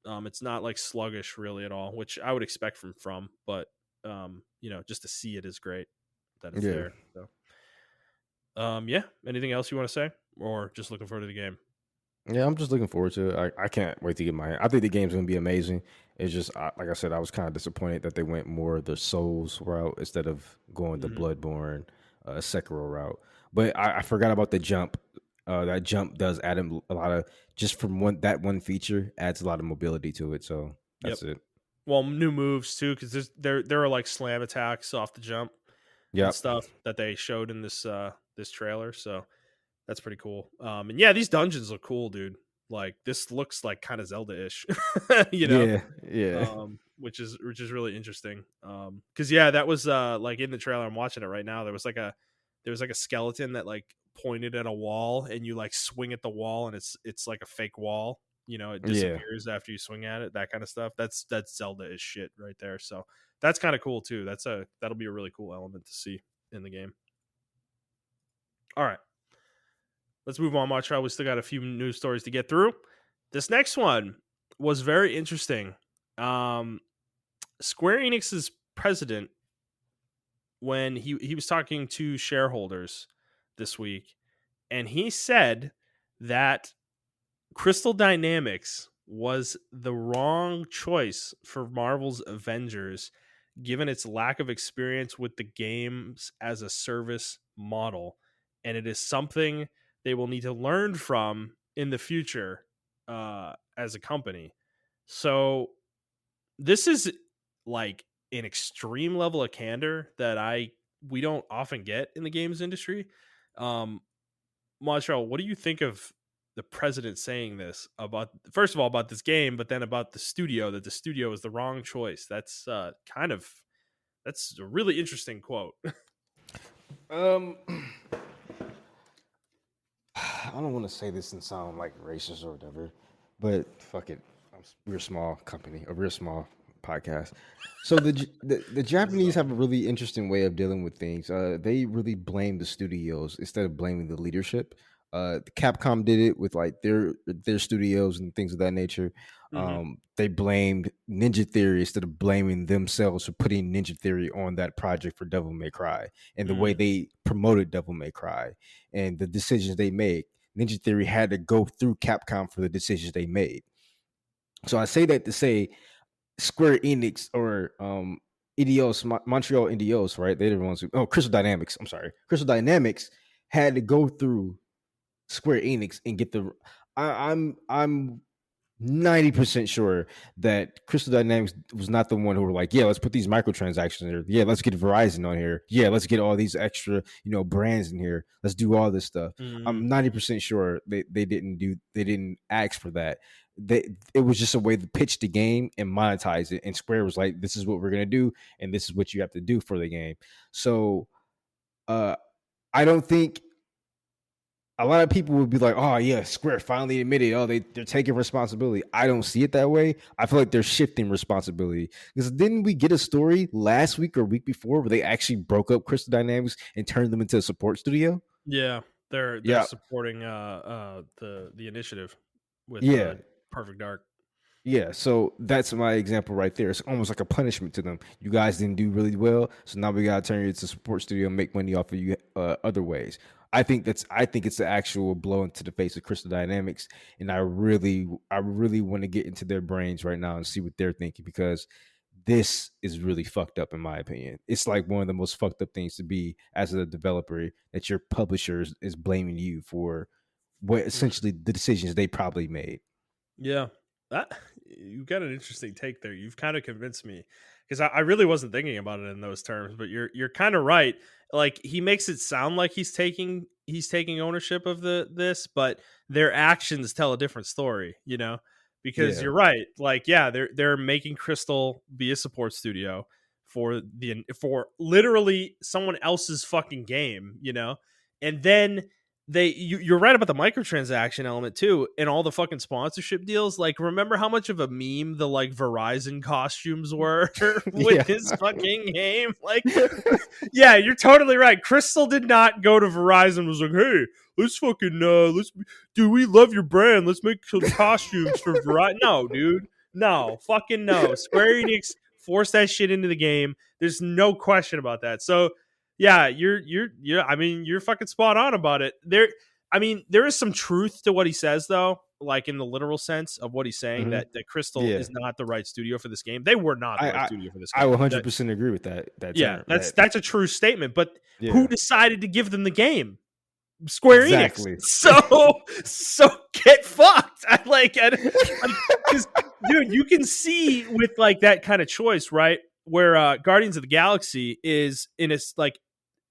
It's not like sluggish really at all, which I would expect from, but just to see it is great that it's Yeah. there. So, yeah. Anything else you want to say, or just looking forward to the game? Yeah, I'm just looking forward to it. I can't wait to get my. I think the game's gonna be amazing. It's just like I said, I was kind of disappointed that they went more the Souls route instead of going the Hmm. Bloodborne, Sekiro route. But I forgot about the jump. That jump does add a lot of, just from one feature adds a lot of mobility to it. So Yep. that's it. Well, new moves too, because there are like slam attacks off the jump and Yep. stuff that they showed in this trailer. So that's pretty cool. And yeah, these dungeons look cool, dude. Like this looks like kind of Zelda-ish, you know, Yeah. Yeah. which is really interesting. Because yeah, that was like in the trailer. I'm watching it right now. There was like a skeleton that like pointed at a wall, and you like swing at the wall, and it's like a fake wall. It Yeah. disappears after you swing at it. That kind of stuff. That's Zelda-ish shit right there. So that's kind of cool too. That'll be a really cool element to see in the game. All right. Let's move on, Montrell. We still got a few news stories to get through. This next one was very interesting. Um, Square Enix's president, when he was talking to shareholders this week, and he said that Crystal Dynamics was the wrong choice for Marvel's Avengers, given its lack of experience with the games as a service model. And it is something they will need to learn from in the future as a company. So, this is like an extreme level of candor that we don't often get in the games industry. Um, Montreal, what do you think of the president saying this about, first of all, about this game, but then about the studio, that the studio is the wrong choice? That's that's a really interesting quote. Um, I don't want to say this and sound like racist or whatever, but fuck it. We're a small company, a real small podcast. So the Japanese have a really interesting way of dealing with things. They really blame the studios instead of blaming the leadership. Capcom did it with like their studios and things of that nature. Hmm. They blamed Ninja Theory instead of blaming themselves for putting Ninja Theory on that project for Devil May Cry and the way Mm. they promoted Devil May Cry and the decisions they made. Ninja Theory had to go through Capcom for the decisions they made. So I say that to say Square Enix or EDOs, Montreal EDOs, right? They're the ones who, oh, Crystal Dynamics. I'm sorry. Crystal Dynamics had to go through Square Enix and get the. I'm 90% sure that Crystal Dynamics was not the one who were like, yeah, let's put these microtransactions in here. Yeah, let's get Verizon on here. Yeah, let's get all these extra, brands in here. Let's do all this stuff. Mm. I'm 90% sure they didn't ask for that. It was just a way to pitch the game and monetize it. And Square was like, this is what we're gonna do, and this is what you have to do for the game. So uh I don't think a lot of people would be like, "Oh yeah, Square finally admitted. Oh, they're taking responsibility." I don't see it that way. I feel like they're shifting responsibility because didn't we get a story last week or week before where they actually broke up Crystal Dynamics and turned them into a support studio? Yeah, they're Yeah, supporting the initiative with yeah, Perfect Dark. yeah. So that's my example right there. It's almost like a punishment to them. You guys didn't do really well, so now we gotta turn you into a support studio and make money off of you other ways. I think it's the actual blow into the face of Crystal Dynamics, and I really want to get into their brains right now and see what they're thinking because this is really fucked up in my opinion. It's like one of the most fucked up things to be as a developer that your publisher is blaming you for what essentially the decisions they probably made. Yeah, that you've got an interesting take there. You've kind of convinced me because I really wasn't thinking about it in those terms, but you're kind of right. Like he makes it sound like he's taking ownership of this, but their actions tell a different story. Because Yeah. you're right. Like yeah, they're making Crystal be a support studio for literally someone else's fucking game. And then you're right about the microtransaction element too, and all the fucking sponsorship deals. Like, remember how much of a meme the like Verizon costumes were with Yeah. this fucking game? Like, yeah, you're totally right. Crystal did not go to Verizon and was like, hey, let's fucking dude, we love your brand. Let's make some costumes for Verizon. No, dude. No, fucking no. Square Enix forced that shit into the game. There's no question about that. So yeah, you're I mean, you're fucking spot on about it. There is some truth to what he says though, like in the literal sense of what he's saying, Hmm. that Crystal Yeah. is not the right studio for this game. They were not the I right I studio for this I game. That 100% agree with that Yeah, term. that's a true statement, but who Yeah. decided to give them the game? Square Enix. Exactly. So get fucked. Because dude, you can see with like that kind of choice, right? Where Guardians of the Galaxy is in its like,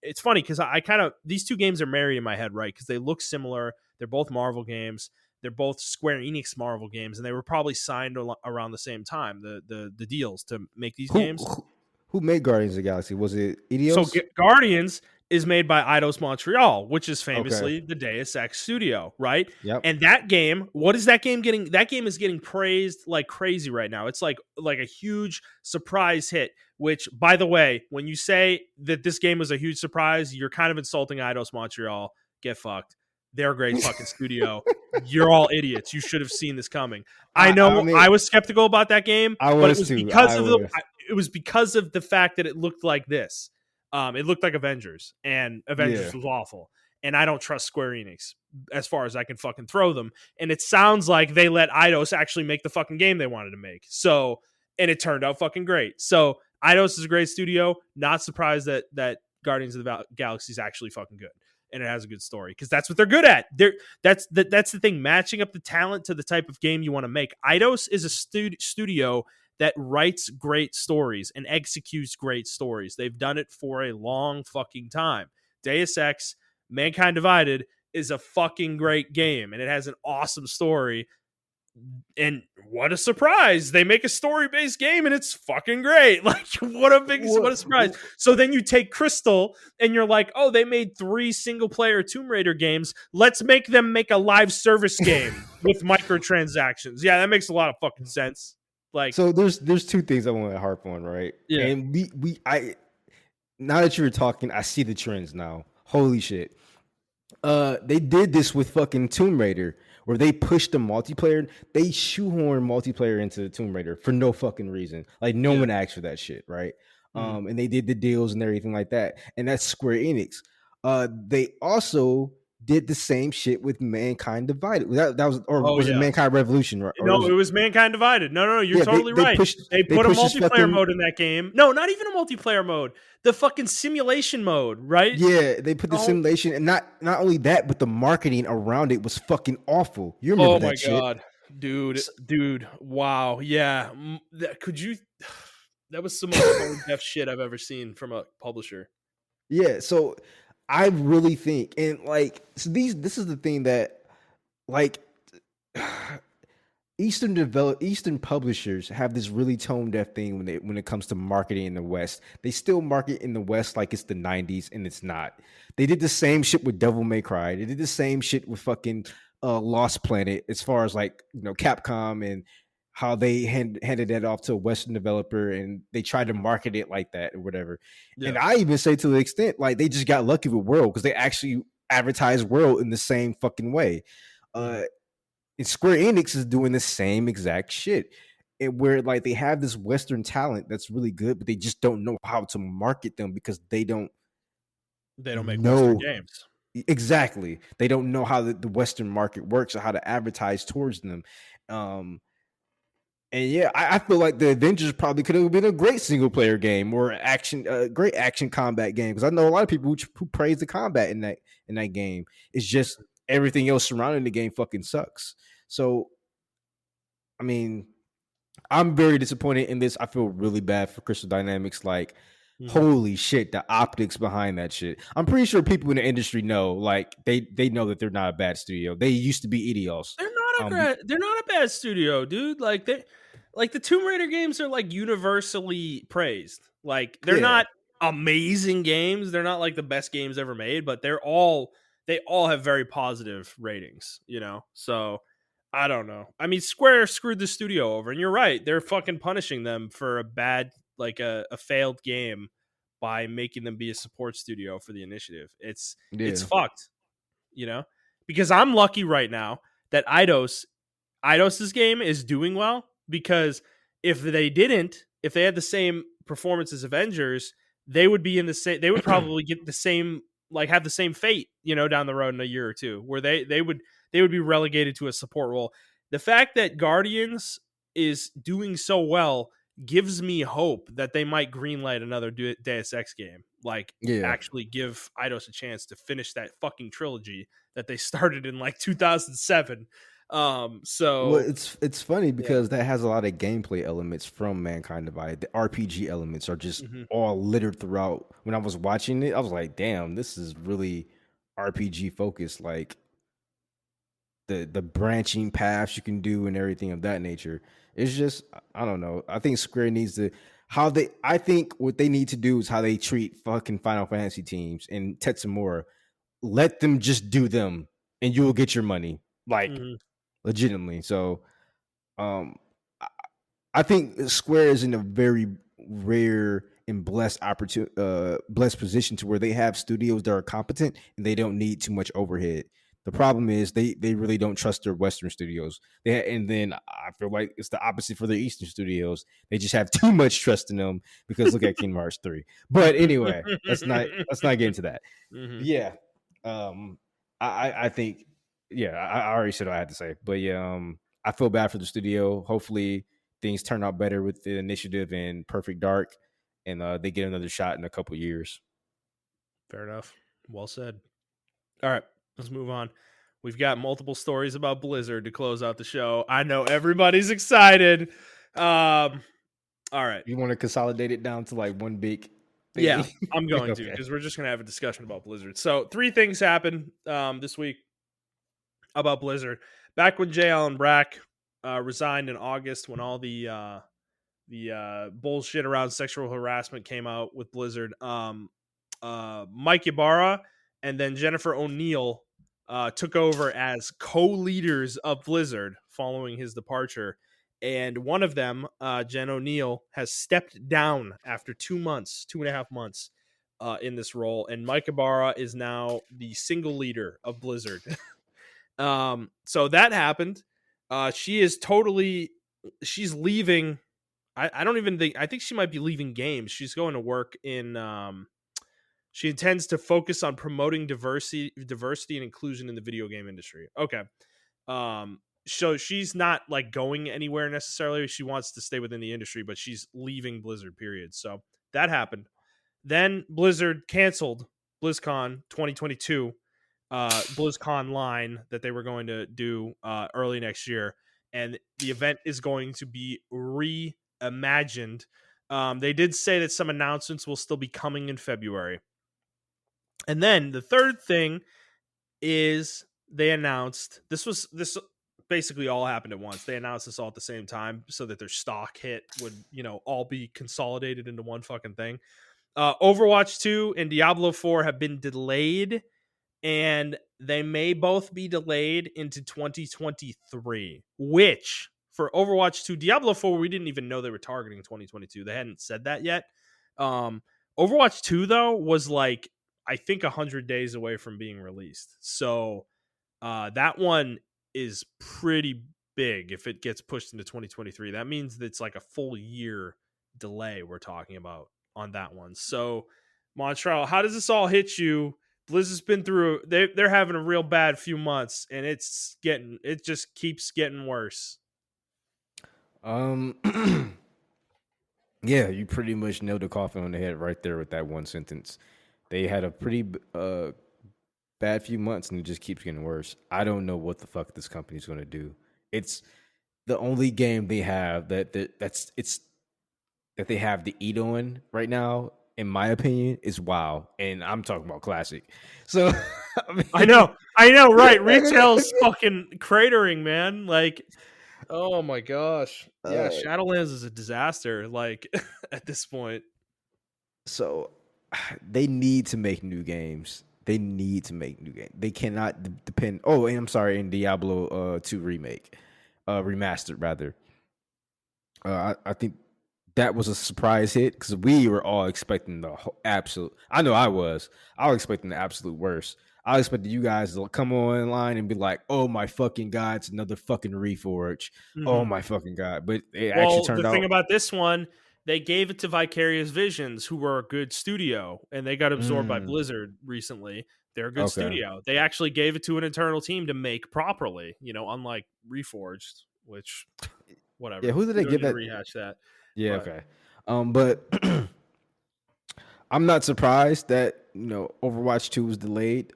it's funny because I kind of, these two games are married in my head, right? Because they look similar. They're both Marvel games. They're both Square Enix Marvel games, and they were probably signed around the same time. The deals to make these Who games. who, who made Guardians of the Galaxy? Was it So Idios? Guardians is made by Eidos Montreal, which is Okay. famously the Deus Ex studio, right? Yep. And that game, what is that game getting? That game is getting praised like crazy right now. It's like a huge surprise hit. Which, by the way, when you say that this game was a huge surprise, you're kind of insulting Eidos Montreal. Get fucked. they're a great fucking studio. You're all idiots. You should have seen this coming. I I know mean, I was skeptical about that game, I but it was was too. because I of was. it was because of the fact that it looked like this. It looked like Avengers, and Yeah. Avengers was awful. And I don't trust Square Enix as far as I can fucking throw them. And it sounds like they let Eidos actually make the fucking game they wanted to make. So, and it turned out fucking great. So Eidos is a great studio. Not surprised that Guardians of the Galaxy is actually fucking good, and it has a good story because that's what they're good at. That's the thing, matching up the talent to the type of game you want to make. Eidos is a studio that writes great stories and executes great stories. They've done it for a long fucking time. Deus Ex, Mankind Divided is a fucking great game, and it has an awesome story. And what a surprise! They make a story-based game, and it's fucking great. Like, what a surprise! So then you take Crystal, and you're like, oh, they made 3 single-player Tomb Raider games. Let's make them make a live service game with microtransactions. Yeah, that makes a lot of fucking sense. Like, So there's 2 things I want to harp on, right? yeah, And I now that you were talking, I see the trends now. Holy shit. They did this with fucking Tomb Raider, where they pushed the multiplayer. They shoehorn multiplayer into Tomb Raider for no fucking reason. Like no yeah, one asked for that shit, right? mm. And they did the deals and everything like that. And that's Square Enix. They also did the same shit with Mankind Divided. That was, or Oh was it yeah. Mankind Revolution? Or No, was it it, was Mankind Divided. No, you're yeah, totally right. They they put a pushed this multiplayer fucking mode in that game. No, not even a multiplayer mode. The fucking simulation mode, right? yeah, they put the Oh, simulation, and not only that, but the marketing around it was fucking awful. You remember oh my that shit? god, dude, S- wow, yeah. Could you? That was some most tone deaf shit I've ever seen from a publisher. Yeah, so I really think, and like, so this is the thing that, like, Eastern publishers have this really tone deaf thing when it comes to marketing in the West. They still market in the West like it's the 90s, and it's not. They did the same shit with Devil May Cry. They did the same shit with fucking Lost Planet, as far as like, Capcom, and how they handed that off to a Western developer, and they tried to market it like that or whatever. Yeah. And I even say, to the extent, like, they just got lucky with World, because they actually advertise World in the same fucking way. Mm-hmm. And Square Enix is doing the same exact shit. And where, like, they have this Western talent that's really good, but they just don't know how to market them, because they don't They don't make Western know games. exactly. They don't know how the Western market works, or how to advertise towards them. Um, and yeah, I feel like the Avengers probably could have been a great single player game, or great action combat game. Because I know a lot of people who praise the combat in that game. It's just everything else surrounding the game fucking sucks. So, I mean, I'm very disappointed in this. I feel really bad for Crystal Dynamics. Like, Mm-hmm. holy shit, the optics behind that shit. I'm pretty sure people in the industry know. Like, they know that they're not a bad studio. They used to be Idios. They're not a bad studio, dude. Like the Tomb Raider games are like universally praised. Like they're Yeah, not amazing games. They're not like the best games ever made, but they all have very positive ratings, you know? So I don't know. I mean, Square screwed the studio over, and you're right. They're fucking punishing them for a bad, like a failed game by making them be a support studio for the initiative. It's yeah, fucked, you know? Because I'm lucky right now that Eidos's game is doing well, because if they had the same performance as Avengers, they would be in the same. They would probably get the same, like have the same fate, down the road in a year or two, where they would be relegated to a support role. The fact that Guardians is doing so well gives me hope that they might greenlight another Deus Ex game. Like, yeah. actually give Eidos a chance to finish that fucking trilogy that they started in like 2007. Well, So it's funny, yeah. because that has a lot of gameplay elements from Mankind Divided. The RPG elements are just Mhm. all littered throughout. When I was watching it, I was like, "Damn, this is really RPG focused." Like, the branching paths you can do and everything of that nature. It's just, I don't know. I think Square needs to I think what they need to do is how they treat fucking Final Fantasy teams and Tetsamura. Let them just do them, and you will get your money. Like, Mhm. legitimately. So, um, I, I think Square is in a very rare and blessed position, to where they have studios that are competent, and they don't need too much overhead. The problem is they really don't trust their Western studios. And then I feel like it's the opposite for their Eastern studios. They just have too much trust in them because look at Kingdom Hearts 3. But anyway, let's not get into that. Mhm. But yeah, I think I already said what I had to say. But yeah, I feel bad for the studio. Hopefully things turn out better with the initiative and Perfect Dark, and they get another shot in a couple years. Fair enough. Well said. All right, let's move on. We've got multiple stories about Blizzard to close out the show. I know everybody's excited. All right. You want to consolidate it down to like one big Yeah, thing? I'm going to Okay. because we're just going to have a discussion about Blizzard. So, three things happened this week about Blizzard. Back when J. Allen Brack resigned in August, when all the bullshit around sexual harassment came out with Blizzard, Mike Ybarra and then Jennifer O'Neill took over as co-leaders of Blizzard following his departure. And one of them, Jen O'Neill, has stepped down after 2.5 months in this role. And Mike Ybarra is now the single leader of Blizzard. So that happened. She's leaving. I don't even think, I think she might be leaving games. She's going to work in, she intends to focus on promoting diversity and inclusion in the video game industry. Okay. So she's not like going anywhere necessarily. She wants to stay within the industry, but she's leaving Blizzard, period. So that happened. Then Blizzard canceled BlizzCon 2022, BlizzCon line that they were going to do early next year. And the event is going to be reimagined. They did say that some announcements will still be coming in February. And then the third thing is they announced this basically all happened at once. They announced this all at the same time so that their stock hit would, all be consolidated into one fucking thing. Overwatch 2 and Diablo 4 have been delayed, and they may both be delayed into 2023, which for Overwatch 2, Diablo 4, we didn't even know they were targeting 2022. They hadn't said that yet. Overwatch 2, though, was like, I think 100 days away from being released. So that one is pretty big if it gets pushed into 2023. That means it's like a full year delay we're talking about on that one. So, Montrell, how does this all hit you? Blizzard's been through, they're having a real bad few months, and it just keeps getting worse. Um, yeah, you pretty much nailed the coffin on the head right there with that one sentence. They had a pretty bad few months, and it just keeps getting worse. I don't know what the fuck this company's going to do. It's the only game they have that they have to eat on right now, in my opinion, is WoW, and I'm talking about classic. So I know, right? Retail's fucking cratering, man. Like, oh my gosh, yeah, Shadowlands is a disaster. Like at this point, so they need to make new games. They need to make new games. They cannot depend. Oh, and I'm sorry, in Diablo 2 remake, remastered rather. I think that was a surprise hit because we were all expecting the absolute. I know I was. I was expecting the absolute worst. I expected you guys to come online and be like, "Oh my fucking god, it's another fucking Reforge." Oh my fucking god! But it actually well, the turned thing out. about this one, they gave it to Vicarious Visions, who were a good studio, and they got absorbed by Blizzard recently. They're a good Okay. studio. They actually gave it to an internal team to make properly, unlike Reforged, which Yeah, whatever. who did We they don't give need to that? rehash that. Yeah, But okay. But I'm not surprised that Overwatch 2 was delayed.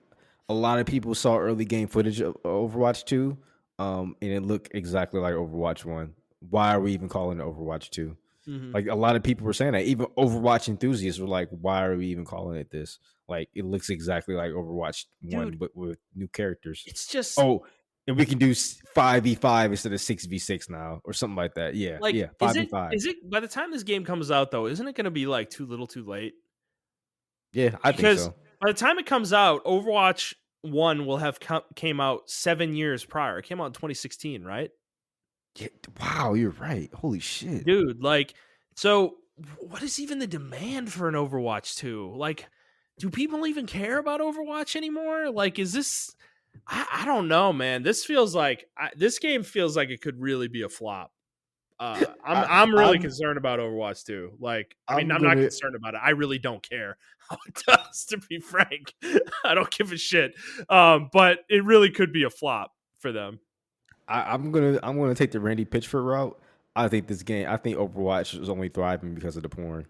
A lot of people saw early game footage of Overwatch 2, and it looked exactly like Overwatch 1. Why are we even calling it Overwatch 2? mhm. Like a lot of people were saying that. Even Overwatch enthusiasts were like, "Why are we even calling it this?" Like it looks exactly like Overwatch 1, Dude, but with new characters. it's just Oh, and we can do 5v5 instead of 6v6 now, or something like that. Yeah, like, yeah, is it 5v5. is it by the time this game comes out though, isn't it going to be like too little, too late? Yeah, I think Because so. by the time it comes out, Overwatch 1 will have came out 7 years prior. It came out in 2016, right? Yeah, wow, you're right. Holy shit. Dude, like, so what is even the demand for an Overwatch 2? Like, do people even care about Overwatch anymore? Like, is this I don't know, man. This game feels like it could really be a flop. I'm really I'm concerned about Overwatch 2. Like, I mean, I'm I'm not gonna concerned about it. I really don't care how it does, to be frank. I don't give a shit. But it really could be a flop for them. I'm gonna take the Randy Pitchford route. I think this game. I think Overwatch is only thriving because of the porn.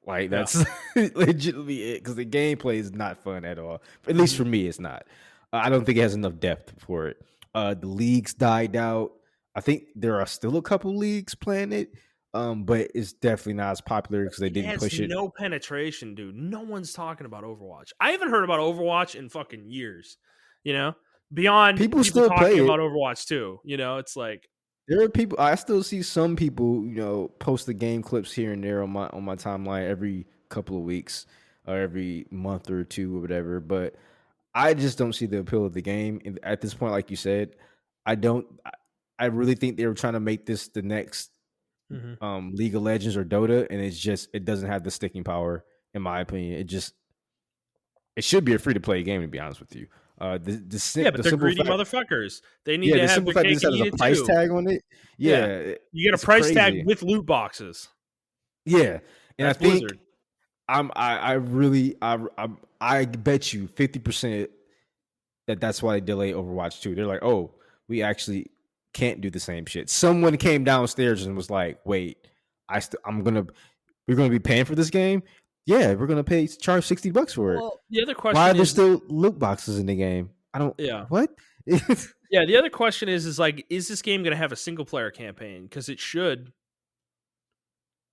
Like Yeah. that's legitimately it. Because the gameplay is not fun at all. At least Mhm. for me, it's not. I don't think it has enough depth for it. The leagues died out. I think there are still a couple leagues playing it, but it's definitely not as popular because they It didn't has push it. no penetration, dude. No one's talking about Overwatch. I haven't heard about Overwatch in fucking years. You know, beyond People people still talking play about it. Overwatch too. You know, it's like, There are people. I still see some people, post the game clips here and there on my timeline every couple of weeks or every month or two or whatever. But I just don't see the appeal of the game and at this point. Like you said, I don't. I really think they were trying to make this the next mhm. League of Legends or Dota, and it doesn't have the sticking power in my opinion. It should be a free to play game to be honest with you. Yeah, but The they're simple greedy fact, motherfuckers. They need yeah, to the have simple their fact that cake this and has eat a it price too. tag on it, Yeah, yeah, you get a it's price tag crazy. with loot boxes. Yeah, and I That's think Blizzard. I really I bet you 50% that's why they delay Overwatch 2. They're like, oh, we actually can't do the same shit. Someone came downstairs and was like, wait, I'm gonna we're gonna be paying for this game. Yeah, we're gonna pay charge $60 for it. Well, the other Why are question there is, still loot boxes in the game? I don't yeah, what. yeah. The other question is like, is this game going to have a single player campaign? Because it should.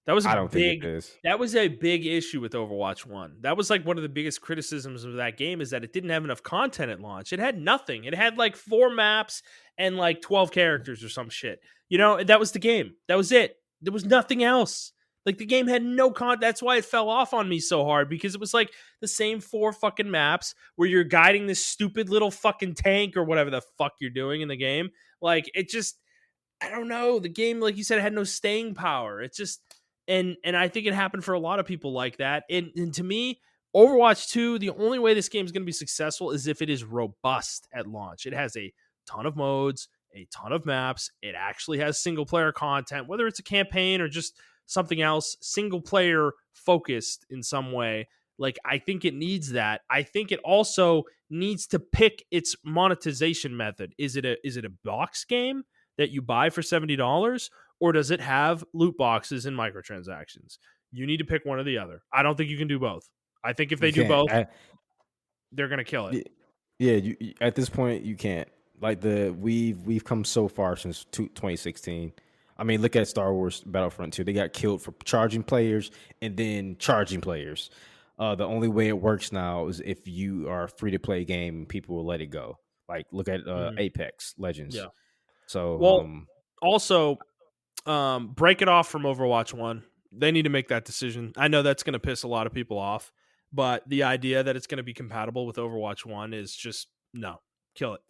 That was a I don't think it big is. that was a big issue with Overwatch 1. That was like one of the biggest criticisms of that game is that it didn't have enough content at launch. It had nothing. It had like 4 maps and like 12 characters or some shit. You know, that was the game. That was it. There was nothing else. Like the game had no content. That's why it fell off on me so hard because it was like the same 4 fucking maps where you're guiding this stupid little fucking tank or whatever the fuck you're doing in the game. Like it just I don't know. The game, like you said, had no staying power. It just and I think it happened for a lot of people like that. And to me, Overwatch 2, the only way this game is going to be successful is if it is robust at launch. It has a ton of modes, a ton of maps. It actually has single player content, whether it's a campaign or just something else, single player focused in some way. Like I think it needs that. I think it also needs to pick its monetization method. Is it a box game that you buy for $70 or does it have loot boxes and microtransactions? You need to pick one or the other. I don't think you can do both. I think if You they do can't. both, they're going to kill it. Yeah, at this point you can't. Like we've come so far since 2016. I mean, look at Star Wars Battlefront 2. They got killed for charging players and then charging players. The only way it works now is if you are a free to play game, people will let it go. Like look at Mhm. Apex Legends. Yeah. So Well, also, break it off from Overwatch 1. They need to make that decision. I know that's going to piss a lot of people off, but the idea that it's going to be compatible with Overwatch 1 is just no. Kill it.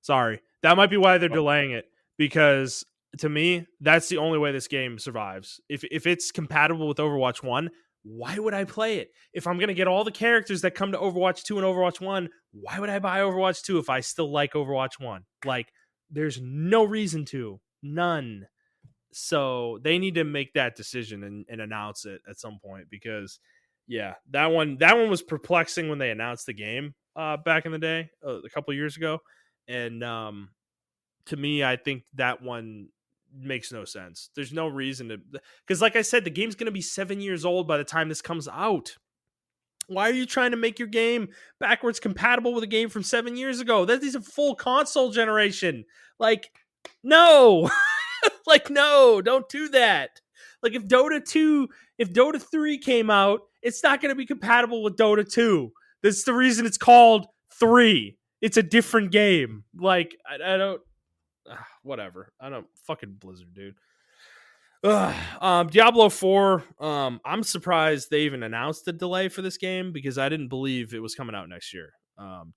Sorry. That might be why they're delaying it because to me, that's the only way this game survives. If it's compatible with Overwatch 1, why would I play it? If I'm going to get all the characters that come to Overwatch 2 and Overwatch 1, why would I buy Overwatch 2 if I still like Overwatch 1? Like there's no reason to. None. So they need to make that decision and announce it at some point because yeah, that one was perplexing when they announced the game back in the day, a couple years ago. And to me, I think that one makes no sense. There's no reason to because like I said, the game's gonna be 7 years old by the time this comes out. Why are you trying to make your game backwards compatible with a game from 7 years ago? That is a full console generation. Like, no. Like, no, don't do that. Like if Dota 3 came out, it's not going to be compatible with Dota 2. That's the reason it's called 3. It's a different game. Like, I don't whatever. I don't fucking Blizzard, dude. Diablo 4. I'm surprised they even announced a delay for this game because I didn't believe it was coming out next year.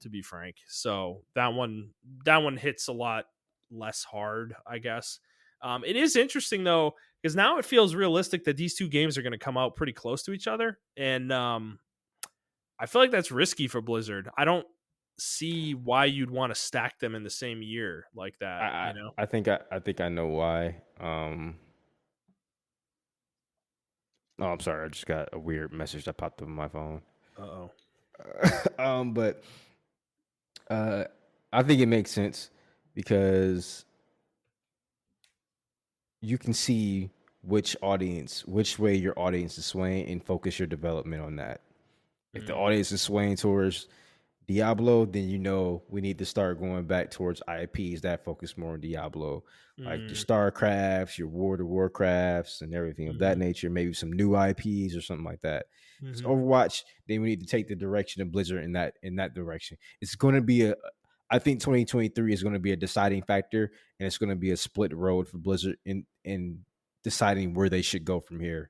To be frank, so that one hits a lot less hard, I guess. It is interesting though because now it feels realistic that these two games are going to come out pretty close to each other, and I feel like that's risky for Blizzard. I don't. see why you'd want to stack them in the same year like I that, I, you know? I think I know why. Oh, I'm sorry. I just got a weird message that popped up on my phone. Uh-oh. But uh, I think it makes sense because you can see which way your audience is swaying, and focus your development on that. If the Mm, audience is swaying towards Diablo, then you know we need to start going back towards IPs that focus more on Diablo, like your mm, StarCrafts, your World of Warcrafts, and everything of that mhm, nature. Maybe some new IPs or something like that. It's mhm. Overwatch. Then we need to take the direction of Blizzard in that direction. It's going to be a. I think 2023 is going to be a deciding factor, and it's going to be a split road for Blizzard in deciding where they should go from here.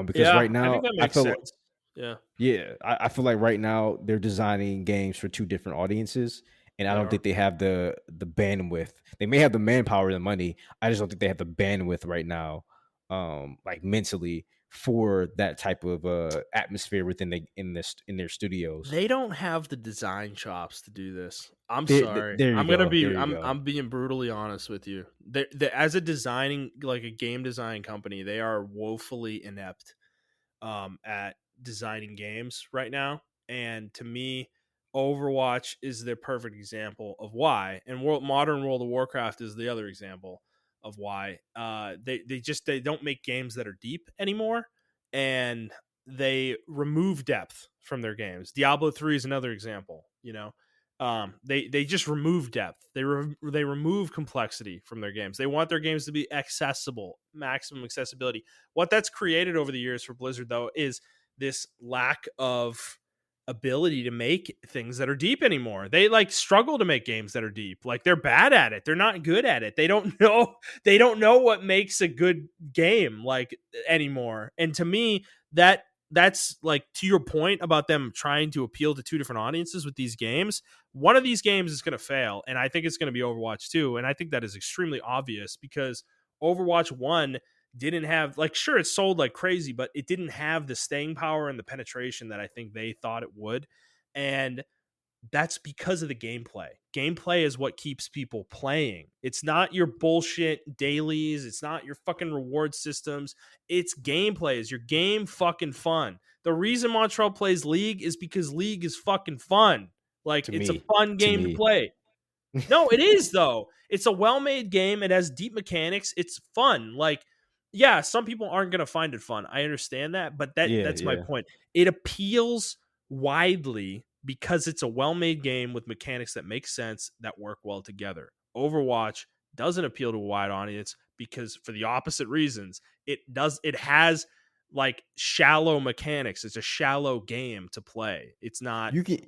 Because Yeah, right I think now, that I makes feel sense. Yeah, yeah, I feel like right now they're designing games for two different audiences, and I they don't are. think they have the bandwidth. They may have the manpower and the money. I just don't think they have the bandwidth right now, like mentally for that type of atmosphere within in their studios. They don't have the design chops to do this. I'm sorry. There you go. There you go. I'm being brutally honest with you. They as a designing like a game design company, they are woefully inept at designing games right now. And to me, Overwatch is the perfect example of why. And modern World of Warcraft is the other example of why. They don't make games that are deep anymore, and they remove depth from their games. Diablo 3 is another example. They just remove depth. They remove complexity from their games. They want their games to be accessible, maximum accessibility. What that's created over the years for Blizzard, though, is this lack of ability to make things that are deep anymore. They like struggle to make games that are deep. Like they're bad at it. They're not good at it. They don't know what makes a good game like anymore. And to me, that's like to your point about them trying to appeal to two different audiences with these games. One of these games is going to fail, and I think it's going to be Overwatch 2, and I think that is extremely obvious because Overwatch 1 didn't have like sure it sold like crazy, but it didn't have the staying power and the penetration that I think they thought it would. And that's because of the gameplay. Gameplay is what keeps people playing. It's not your bullshit dailies. It's not your fucking reward systems. It's gameplay. Is your game fucking fun? The reason Montrell plays League is because League is fucking fun. Like To it's a me, fun to game to me, play. No, it is though. It's a well-made game. It has deep mechanics. It's fun. Like, yeah, some people aren't gonna find it fun. I understand that, but yeah, that's my yeah. point. It appeals widely because it's a well-made game with mechanics that make sense that work well together. Overwatch doesn't appeal to a wide audience because for the opposite reasons. It has like shallow mechanics. It's a shallow game to play. It's not You can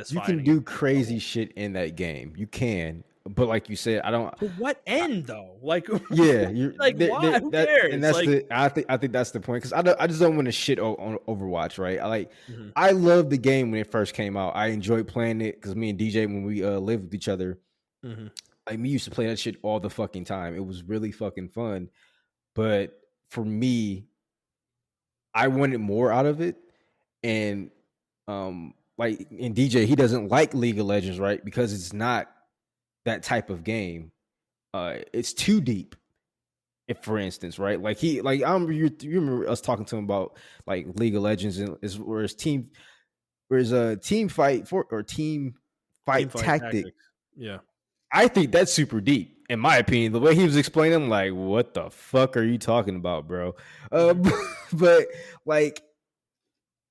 you can satisfying do at deep crazy level. shit in that game. You can, but like you said, I don't. To what end though? Like, Yeah, you're like why? they Who that and cares? that's Like, the I think that's the point because I just don't want to shit on Overwatch, right? mhm, I loved the game when it first came out. I enjoyed playing it because me and DJ when we lived with each other, mhm. like we used to play that shit all the fucking time. It was really fucking fun. But for me, I wanted more out of it, and like in DJ, he doesn't like League of Legends, right? Because it's not that type of game. It's too deep. If for instance, right, like you remember us talking to him about like League of Legends and is whereas a team fight for or team Team fight fight tactic. tactics. Yeah. I think that's super deep, in my opinion. The way he was explaining, I'm like, what the fuck are you talking about, bro? Mhm. But like,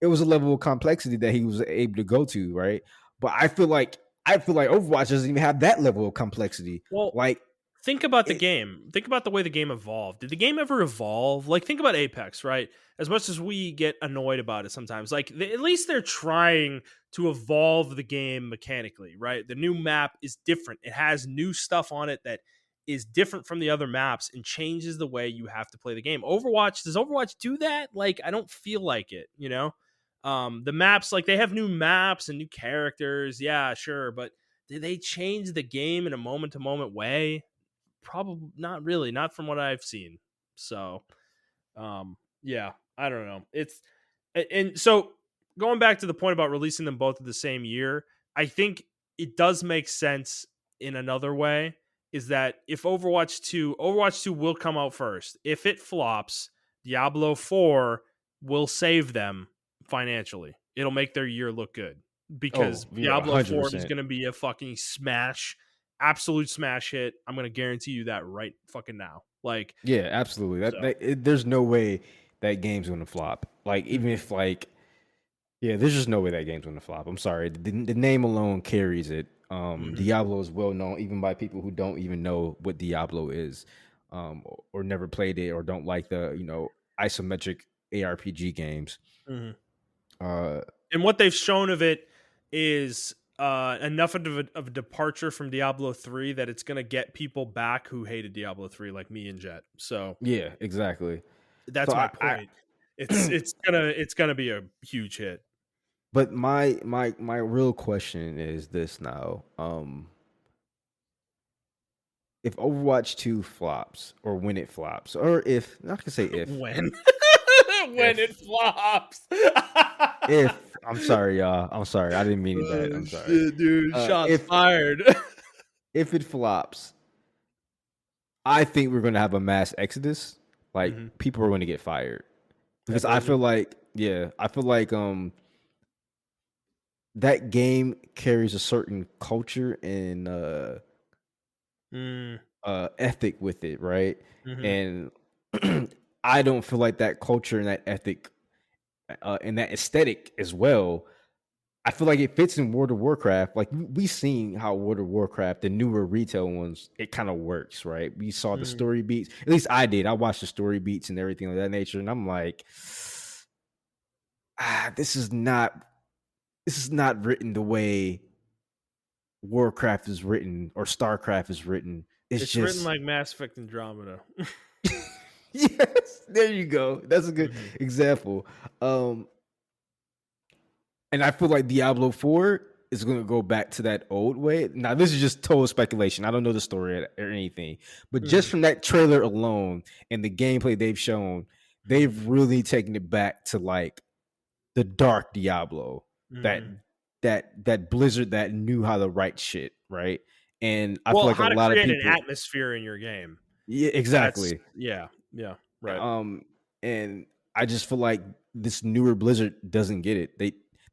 it was a level of complexity that he was able to go to, right? But I feel like Overwatch doesn't even have that level of complexity. Well, Like think about the it, game. Think about the way the game evolved. Did the game ever evolve? Like, think about Apex, right? As much as we get annoyed about it sometimes, like at least they're trying to evolve the game mechanically, right? The new map is different. It has new stuff on it that is different from the other maps and changes the way you have to play the game. Overwatch, does Overwatch do that? Like, I don't feel like it, you know? The maps, like they have new maps and new characters, yeah, sure, but did they change the game in a moment to moment way? Probably not really, not from what I've seen. So, yeah, I don't know. And so going back to the point about releasing them both at the same year, I think it does make sense in another way is that if Overwatch 2 will come out first. If it flops, Diablo 4 will save them financially. It'll make their year look good because Oh, yeah, Diablo 100. 4 is percent going to be a fucking smash, absolute smash hit. I'm going to guarantee you that right fucking now. Like, Yeah, absolutely. so. There's no way that game's gonna flop. Like even Mhm, if like yeah, there's just no way that game's gonna flop. I'm sorry. The name alone carries it. mhm, Diablo is well known even by people who don't even know what Diablo is, or never played it or don't like the isometric ARPG games. mhm. Uh, And what they've shown of it is enough of a departure from Diablo 3 that it's going to get people back who hated Diablo 3 like me and Jet. So yeah, exactly. So that's my I point. It's gonna be a huge hit. but my real question is this now. If Overwatch 2 flops or when it flops, or if not gonna say When when it if flops. if I'm sorry, y'all. I'm sorry. I didn't mean that. Oh I'm sorry. shit, dude! Uh, Shots if fired. if it flops, I think we're gonna have a mass exodus. Like hmm people are gonna get fired At because I feel Blizzard. like I feel like that game carries a certain culture and Mm, ethic with it, right? hmm And I don't feel like that culture and that ethic and that aesthetic as well. I feel like it fits in World of Warcraft. Like we seen how World of Warcraft, the newer retail ones, it kind of works, right? We saw the mm. story beats. At least I did. I watched the story beats and everything of that nature, and I'm like, this is not written the way Warcraft is written or Starcraft is written. It's It's written just like Mass Effect Andromeda. yes, there you go. That's a good hmm example. Um, and I feel like Diablo 4 is going to go back to that old way. Now, this is just total speculation. I don't know the story or anything, but just hmm from that trailer alone and the gameplay they've shown, hmm they've really taken it back to like the dark Diablo, that hmm that Blizzard that knew how to write shit, right? And I feel Well, like a how to lot of create an people, atmosphere in your game. yeah, That's exactly. yeah, yeah, right. And I just feel like this newer Blizzard doesn't get it.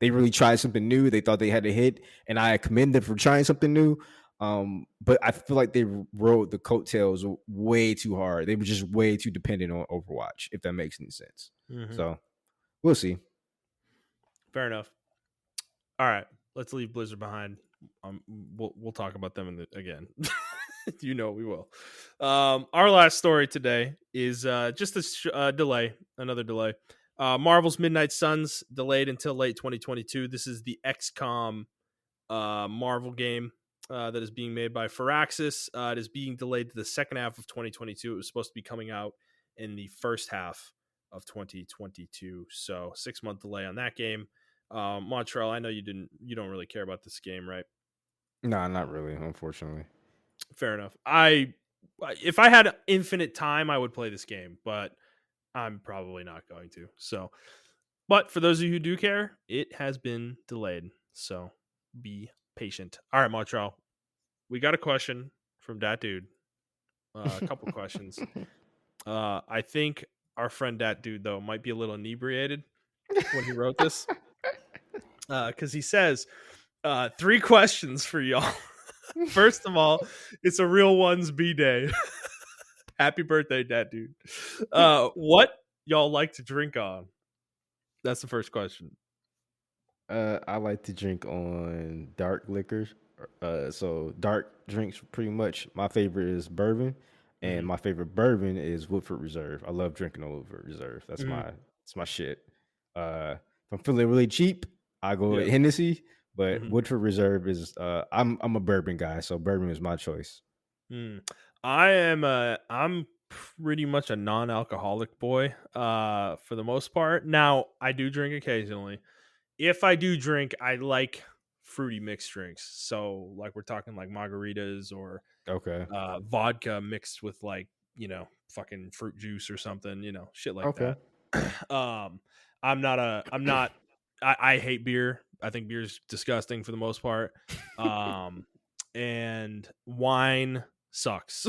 They really tried something new. They thought they had a hit, and I commend them for trying something new. But I feel like they rode the coattails way too hard. They were just way too dependent on Overwatch, if that makes any sense. hmm So we'll see. Fair enough. All right, let's leave Blizzard behind. We'll talk about them again. You know we will. Our last story today is just a delay, another delay. Marvel's Midnight Suns delayed until late 2022. This is the XCOM Marvel game that is being made by Firaxis. It is being delayed to the second half of 2022. It was supposed to be coming out in the first half of 2022. So 6-month delay on that game. Montrell, I know you don't really care about this game, right? Nah, not really, unfortunately. Fair enough. If I had infinite time, I would play this game, but I'm probably not going to. So, but for those of you who do care, it has been delayed. So be patient. All right, Montreal. We got a question from that dude. A couple questions. I think our friend that dude though might be a little inebriated when he wrote this because he says 3 questions for y'all. First of all, it's a real one's B day. Happy birthday, that dude. What y'all like to drink on? That's the first question. I like to drink on dark liquors. So dark drinks, pretty much. My favorite is bourbon, and hmm my favorite bourbon is Woodford Reserve. I love drinking on Woodford Reserve. hmm It's my shit. If I'm feeling really cheap, I go with Yeah. Hennessy, but hmm Woodford Reserve is. I'm a bourbon guy, so bourbon is my choice. Mm. I'm pretty much a non-alcoholic boy for the most part. Now, I do drink occasionally. If I do drink, I like fruity mixed drinks. So, like we're talking like margaritas or Okay. vodka mixed with like, fucking fruit juice or something, shit like Okay. that. um I'm not I hate beer. I think beer's disgusting for the most part. And wine sucks.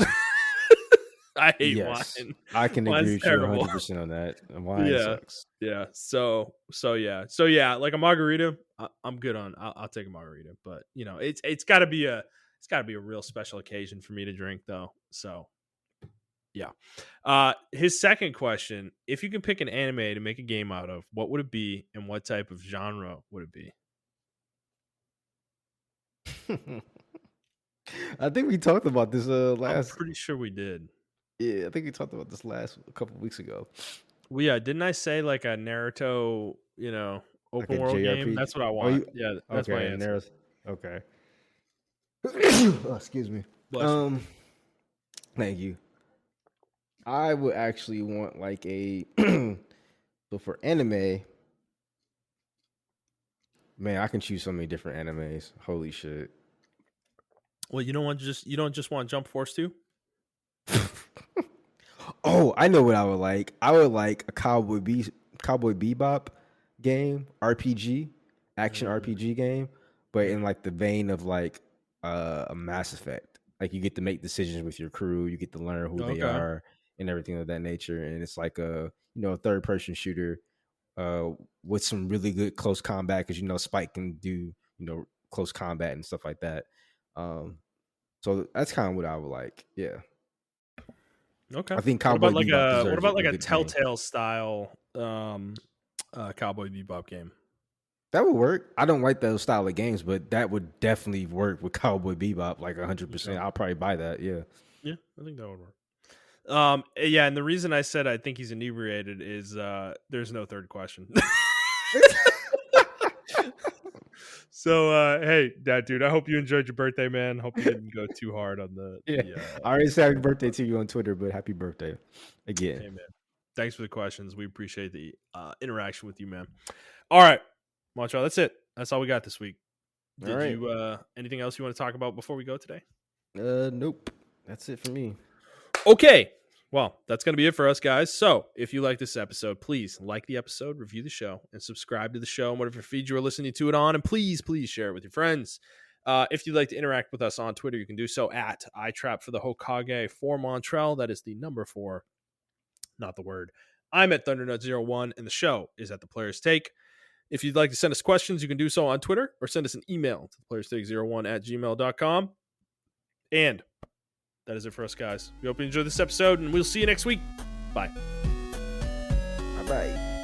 I hate Yes, wine. I can agree Wine's with you terrible. 100% on that. Wine Yeah. sucks. Yeah. So yeah, like a margarita, I'm good on. I'll take a margarita, but it's got to be a real special occasion for me to drink though. So yeah. His second question: if you can pick an anime to make a game out of, what would it be, and what type of genre would it be? I think we talked about this I'm last. pretty sure we did. Yeah, I think we talked about this last a couple of weeks ago. Well, yeah, didn't I say like a Naruto, Like open a world game? JRPG. That's what I Oh, want. you Yeah, that's my okay? And answer. there's okay. Oh, excuse me. Bless you. Um, Thank you. I would actually want like a so for anime, man, I can choose so many different animes. Holy shit. Well, you don't just want Jump Force 2? Oh, I know what I would like. I would like a Cowboy Bebop game, RPG, action Mm, RPG game, but in mhm. like the vein of like a Mass Effect. Like you get to make decisions with your crew, you get to learn who they Okay. are and everything of that nature. And it's like a third person shooter uh with some really good close combat because Spike can do, close combat and stuff like that. Um so that's kind of what I would like. Yeah. Okay. I think What Cowboy about like Bebop a what deserves about a like a good game. Telltale style Cowboy Bebop game? That would work. I don't like those style of games, but that would definitely work with Cowboy Bebop, like Okay. 100%. I'll probably buy that. Yeah. Yeah, I think that would work. Yeah, and the reason I said I think he's inebriated is there's no third question. So hey, dad dude, I hope you enjoyed your birthday, man. Hope you didn't go too hard on the Yeah. the I already said happy birthday to you on Twitter, but happy birthday again. hey man. Thanks for the questions. We appreciate the interaction with you, man. All right, Montrell, that's it. That's all we got this week. All Did right. you anything else you want to talk about before we go today? Nope. That's it for me. Okay. Well, that's going to be it for us, guys. So, if you like this episode, please like the episode, review the show, and subscribe to the show on whatever feed you are listening to it on. And please, please share it with your friends. If you'd like to interact with us on Twitter, you can do so at iTrap for the Hokage for Montrell. That is the number 4, not the word. I'm at Thundernut01, and the show is at The Player's Take. If you'd like to send us questions, you can do so on Twitter or send us an email to theplayerstake01@gmail.com. And that is it for us, guys. We hope you enjoyed this episode, and we'll see you next week. Bye. Bye bye.